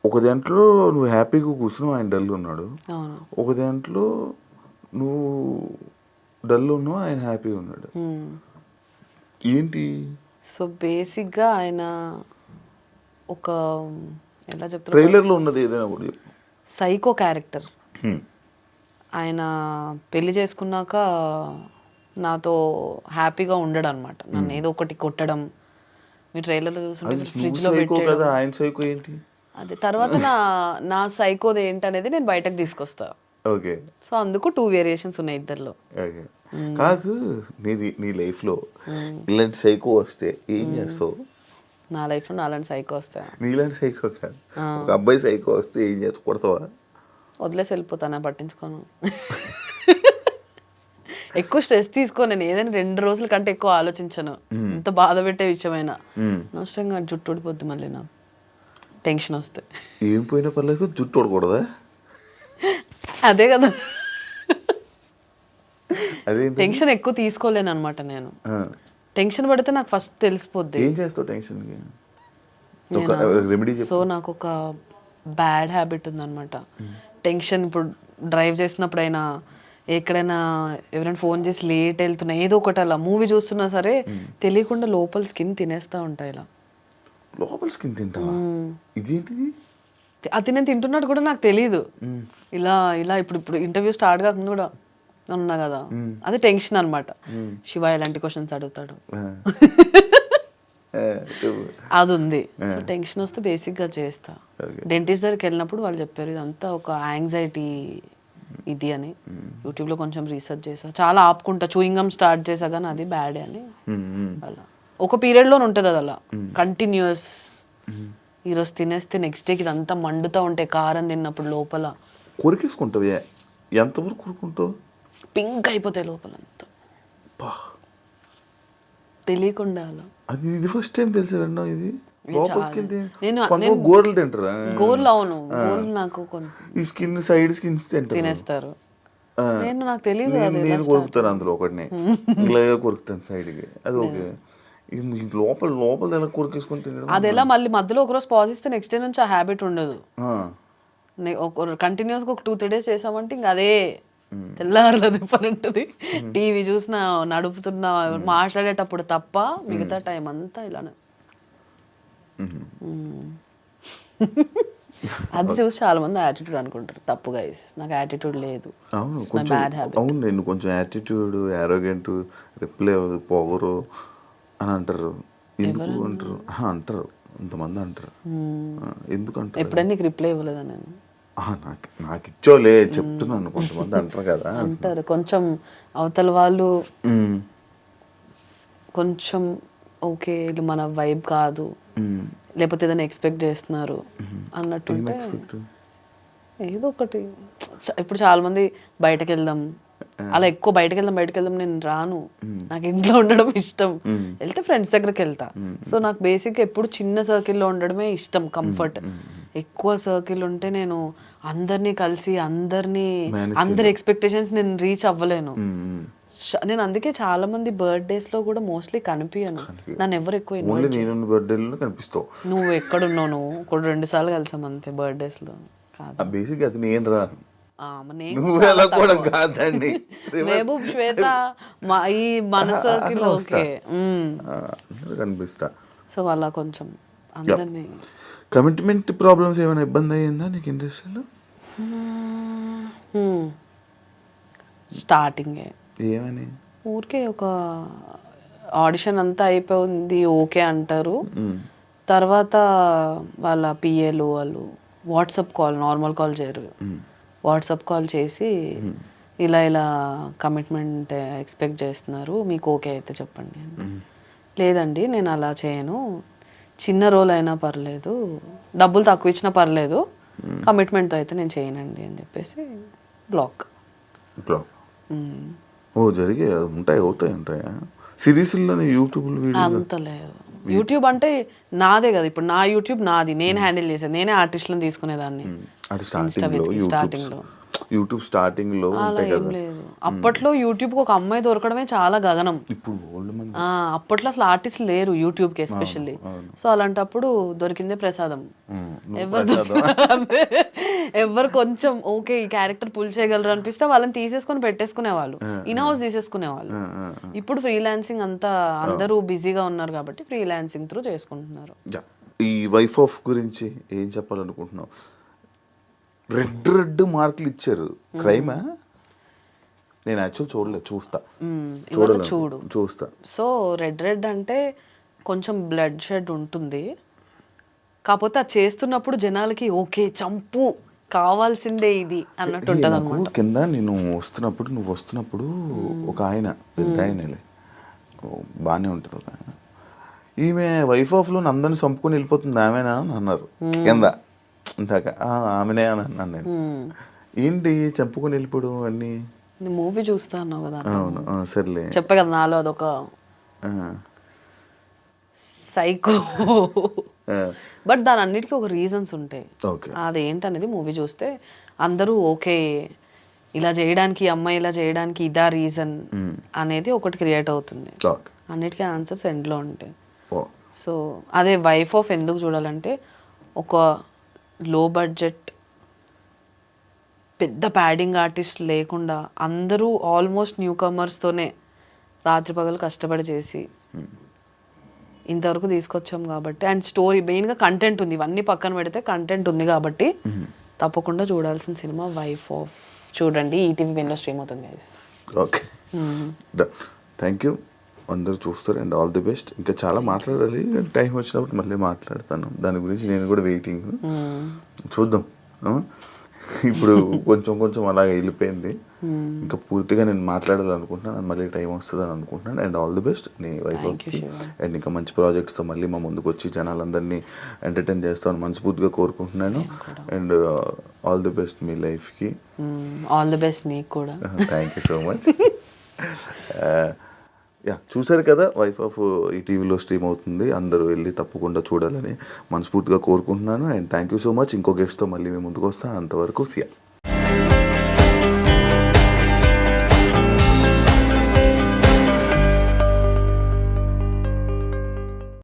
ఒక దాంట్లో నువ్వు హ్యాపీగా కూర్చున్నావు, ఆయన డల్ ఉన్నాడు. ఒక దాంట్లో నువ్వు డల్ ఉన్నావు, ఆయన హ్యాపీగా ఉన్నాడు. ఏంటి? సో బేసిక్గా ఆయన ఒక ఎలా చెప్తారు, ట్రైలర్లో ఉన్నది ఏదైనా కూడా చెప్పు. Psycho character. ఆయన పెళ్లి చేసుకున్నాక నాతో హ్యాపీగా ఉండడు అనమాట. నన్ను ఏదో ఒకటి కొట్టడం, మీ ట్రైలర్లో చూస్తుంటే ఫ్రిడ్జ్లో పెట్టడం. ఆయన సైకో ఏంటి? అదే తర్వాత నా సైకోది ఏంటనేది నేను బయటకు తీసుకొస్తా. ఓకే. సో అందుకు 2 వేరియేషన్స్ ఉన్నాయి ఇద్దరిలో. కాదు, నీ లైఫ్లో ఇలాంటి సైకో వస్తే ఏం చేస్తావు? నా లైఫ్లో నాలాంటి సైకో వస్తా? నీలాంటి సైకో కాదు, ఒక అబ్బాయి సైకో వస్తే ఏం చేస్తావు? కొడతావా? వదిలేసి వెళ్ళిపోతానా, పట్టించుకోను. ఎక్కువ స్ట్రెస్ తీసుకో. నేను ఏదైనా 2 రోజుల కంటే ఎక్కువ ఆలోచించను, ఎంత బాధ పెట్టే విషయమైనా. నష్టంగా జుట్టు ఊడిపోద్ది మళ్ళీ నా టెన్షన్ వస్తే. ఏం పోయినా పర్లేదు, జుట్టు ఊడకూడదా? అదే కదా, టెన్షన్ ఎక్కువ తీసుకోలేను అనమాట నేను. టెన్షన్ పడితే నాకు ఫస్ట్ తెలిసిపోద్ది. ఏం చేస్తావు టెన్షన్? సో నాకు ఒక బ్యాడ్ హ్యాబిట్ ఉందన్నమాట. టెన్షన్ ఇప్పుడు డ్రైవ్ చేసినప్పుడైనా, ఎక్కడైనా ఎవరైనా ఫోన్ చేసి లేట్ వెళ్తున్నా, ఏదో ఒకటి అలా మూవీ చూస్తున్నా సరే తెలియకుండా లోపల స్కిన్ తినేస్తా ఉంటాయి. ఇలా లోపల స్కిన్ తింటావా? ఇదేంటిది? అది నేను తింటున్నట్టు కూడా నాకు తెలీదు. ఇలా ఇలా ఇప్పుడు ఇంటర్వ్యూ స్టార్ట్ కాకుండా కూడా ఉన్నా కదా, అది టెన్షన్ అనమాట. శివ ఎలాంటి క్వశ్చన్స్ అడుగుతాడు అది ఉంది. సో టెన్షన్ వస్తే బేసిక్గా చేస్తా. డెంటిస్ట్ దగ్గరికి వెళ్ళినప్పుడు వాళ్ళు చెప్పారు ఇదంతా ఒక యాంగ్జైటీ ఇది అని. యూట్యూబ్లో కొంచెం రీసెర్చ్ చేసా, చాలా ఆపుకుంటా, చూయింగ్ గమ్ స్టార్ట్ చేసా కానీ అది బ్యాడే అని. అలా ఒక పీరియడ్లోనే ఉంటుంది అది అలా కంటిన్యూస్. ఈరోజు తినేస్తే నెక్స్ట్ డేకి ఇదంతా మండుతూ ఉంటాయి, కారం తిన్నప్పుడు లోపల. కొరికేసుకుంటావు? ఎంతవరకు కొరుకుంటావు? పింక్ అయిపోతాయి లోపల అంతా. తెలియకుండా అలా. అది ఇది ఫస్ట్ టైం తెలిసి విన్నా ఇది. లోపల స్కిన్ నేను కొంతమంది గోర్లు తింటారా? గోర్లు, అవును, గోర్లు నాకు కొంచెం ఈ స్కిన్ సైడ్ స్కిన్స్ తింటారు. తినేస్తారు. నాకు తెలియదు. నేను కొరుకుతాను అందులో ఒకటిని, ఇలాగే కొరుకుతాను సైడ్కి. అది ఓకే. ఇది లోపల లోపల ఎలా కొరికేసుకొని తినడం, అది ఎలా మళ్ళీ మధ్యలో ఒకరోజు పాజ్ ఇస్తే నెక్స్ట్ డే నుంచి ఆ హ్యాబిట్ ఉండదు. కంటిన్యూస్గా ఒక 2-3 days చేసామంటే ఇంకా అదే తెల్లారలేదు పని ఉంటుంది. టీవీ చూసినా, నడుపుతున్నా, మాట్లాడేటప్పుడు తప్ప మిగతా టైం అంతా ఇలానే. అది చూసి చాలా మంది యాటిట్యూడ్ అనుకుంటారు. తప్పు గైస్, నాకు యాటిట్యూడ్ లేదు. అవును కొంచెం, అవును నేను కొంచెం యాటిట్యూడ్, యారోగెంట్, రిప్లై పొగరు అని అంటారు. ఎందుకు అంటారు? అంటారు, ఇంతమంది అంటారు. ఎందుకు అంటారు? ఎప్పుడైనా నీకు రిప్లై ఇవ్వలేదా నేను? నాకు ఇచ్చోలే చెప్తున్నాను, కొంతమంది అంటారు కదా అంటారు. కొంచెం అవతల వాళ్ళు కొంచెం ఓకే ఇది మన వైబ్ కాదు, లేకపోతే ఏదైనా ఎక్స్పెక్ట్ చేస్తున్నారు అన్నట్టుంటే ఏదో ఒకటి. ఇప్పుడు చాలా మంది బయటకు వెళ్దాం, అలా ఎక్కువ బయటకు వెళ్దాం నేను రాను. నాకు ఇంట్లో ఉండడం ఇష్టం. వెళ్తే ఫ్రెండ్స్ దగ్గరికి వెళ్తా. సో నాకు బేసిక్గా ఎప్పుడు చిన్న సర్కిల్లో ఉండడమే ఇష్టం, కంఫర్ట్. ఎక్కువ సర్కిల్ ఉంటే నేను అందరినీ కలిసి అందరి ఎక్స్పెక్టేషన్స్ నేను రీచ్ అవ్వలేను. నేను అందుకే చాలా మంది బర్త్డేస్ లో కూడా మోస్ట్లీ కనిపించను. నన్ను ఎవరు ఎక్కువ కనిపిస్తావు. నువ్వు ఎక్కడున్నావు? నువ్వు కూడా 2 సార్లు కలిసాం అంతే బర్త్డేస్ లో. బేసిక్ అది నేను రాను. మహబూబ్, శ్వేత, ఈ మన సర్కిల్ ఓకే కనిపిస్తా. సో అలా కొంచెం అందరినీ. కమిట్మెంట్ ప్రాబ్లమ్స్ ఏమైనా ఇబ్బంది అయ్యిందా నీకు ఇండస్ట్రీలో? స్టార్టింగే ఏమని? ఊరికే ఒక ఆడిషన్ అంతా అయిపోయింది, ఓకే అంటారు. తర్వాత వాళ్ళ పిఏలు వాళ్ళు వాట్సాప్ కాల్, నార్మల్ కాల్ చేయరు, వాట్సాప్ కాల్ చేసి ఇలా కమిట్మెంట్ ఎక్స్పెక్ట్ చేస్తున్నారు, మీకు ఓకే అయితే చెప్పండి. లేదండి నేను అలా చేయను, చిన్న రోల్ అయినా పర్లేదు, డబ్బులు తక్కువ ఇచ్చినా పర్లేదు, కమిట్మెంట్తో అయితే నేను చేయనండి అని చెప్పేసి బ్లాక్. ఓ జరిగే అవుతాయా సిరీస్లోనే? యూట్యూబ్ అంత లేదు. యూట్యూబ్ అంటే నాదే కదా, ఇప్పుడు నా యూట్యూబ్ నాది, నేను హ్యాండిల్ చేసేది, నేనే ఆర్టిస్ట్లను తీసుకునేదాన్ని స్టార్టింగ్ లో. యూట్యూబ్ స్టార్టింగ్ లో లేదు. అప్పట్లో యూట్యూబ్ ఒక అమ్మాయి దొరకడమే చాలా గగనం. అప్పట్లో అసలు ఆర్టిస్ట్ లేరు యూట్యూబ్ కి ఎస్పెషల్లీ. సో అలాంటప్పుడు దొరికిందే ప్రసాదం. ఎవరు కొంచెం ఓకే ఈ క్యారెక్టర్ పుల్ చేయగలరు అనిపిస్తే వాళ్ళని తీసేసుకొని పెట్టేసుకునే వాళ్ళు, ఇన్ హౌస్ తీసేసుకునే వాళ్ళు. ఇప్పుడు ఫ్రీలాన్సింగ్ అంతా అందరూ బిజీగా ఉన్నారు కాబట్టి ఫ్రీలాన్సింగ్ త్రూ చేసుకుంటున్నారు. ఈ వైఫ్ ఆఫ్ గురించి ఏం చెప్పాలనుకుంటున్నావు? రెడ్ మార్కులు ఇచ్చారు, క్రైమా? నేను యాక్చువల్ చూడలేదు, చూస్తా. సో రెడ్ అంటే కొంచెం బ్లడ్ షెడ్ ఉంటుంది, కాకపోతే అది చేస్తున్నప్పుడు జనాలకి ఓకే చంపు కావాల్సిందే ఇది అన్నట్టు ఉంటుంది అనమాట. కింద నువ్వు వస్తున్నప్పుడు ఒక ఆయన పెద్ద ఆయనలే బాగానే ఉంటుంది, ఒక ఆయన, ఈమె వైఫ్ ఆఫ్ లో అందరిని చంపుకొని వెళ్ళిపోతుంది ఆమెనా అని అన్నారు కింద. ఇందాక ఆమెనే అని అన్నాను నేను. ఏంటి చంపుకొని వెళ్ళిపోవడం అన్ని? మూవీ చూస్తా అన్నావు కదా. అవును సర్లే, చెప్పే కదా నాలో అదొక సైకో. బట్ దాని అన్నిటికీ ఒక రీజన్స్ ఉంటాయి. అదేంటనేది మూవీ చూస్తే అందరూ ఓకే ఇలా చేయడానికి, అమ్మాయి ఇలా చేయడానికి ఇదా రీజన్ అనేది ఒకటి క్రియేట్ అవుతుంది. అన్నిటికీ ఆన్సర్స్ ఎండ్లో ఉంటాయి. సో అదే వైఫ్ ఆఫ్ ఎందుకు చూడాలంటే, ఒక లో బడ్జెట్ పెద్ద ప్యాడింగ్ ఆర్టిస్ట్ లేకుండా అందరూ ఆల్మోస్ట్ న్యూ కమర్స్తోనే రాత్రి పగలు కష్టపడి చేసి ఇంతవరకు తీసుకొచ్చాం కాబట్టి, అండ్ స్టోరీ మెయిన్గా కంటెంట్ ఉంది, ఇవన్నీ పక్కన పెడితే కంటెంట్ ఉంది కాబట్టి తప్పకుండా చూడాల్సిన సినిమా వైఫ్ ఆఫ్. చూడండి, ఈటీవీ విన్లో స్ట్రీమ్ అవుతుంది గైస్. Okay, thank you. అందరూ చూస్తారు అండ్ ఆల్ ది బెస్ట్. ఇంకా చాలా మాట్లాడాలి, టైం వచ్చినప్పుడు మళ్ళీ మాట్లాడతాను దాని గురించి. నేను కూడా వెయిటింగ్, చూద్దాం. ఇప్పుడు కొంచెం అలాగే వెళ్ళిపోయింది, ఇంకా పూర్తిగా నేను మాట్లాడాలనుకుంటున్నాను, మళ్ళీ టైం వస్తుంది అని అనుకుంటున్నాను. అండ్ ఆల్ ది బెస్ట్ నీ వైఫ్ అండ్ ఇంకా మంచి ప్రాజెక్ట్స్తో మళ్ళీ మా ముందుకు వచ్చి జనాలందరినీ ఎంటర్టైన్ చేస్తామని మనస్ఫూర్తిగా కోరుకుంటున్నాను. అండ్ ఆల్ ది బెస్ట్ మీ లైఫ్కి. ఆల్ ది బెస్ట్ నీకు కూడా. Thank you so much. Yeah, చూశారు కదా, వైఫ్ ఆఫ్ ఈ టీవీలో స్ట్రీమ్ అవుతుంది. అందరూ వెళ్ళి తప్పకుండా చూడాలని మనస్ఫూర్తిగా కోరుకుంటున్నాను. And thank you so much. ఇంకో గెస్ట్తో మళ్ళీ మేము ముందుకు వస్తాను. అంతవరకు సియా.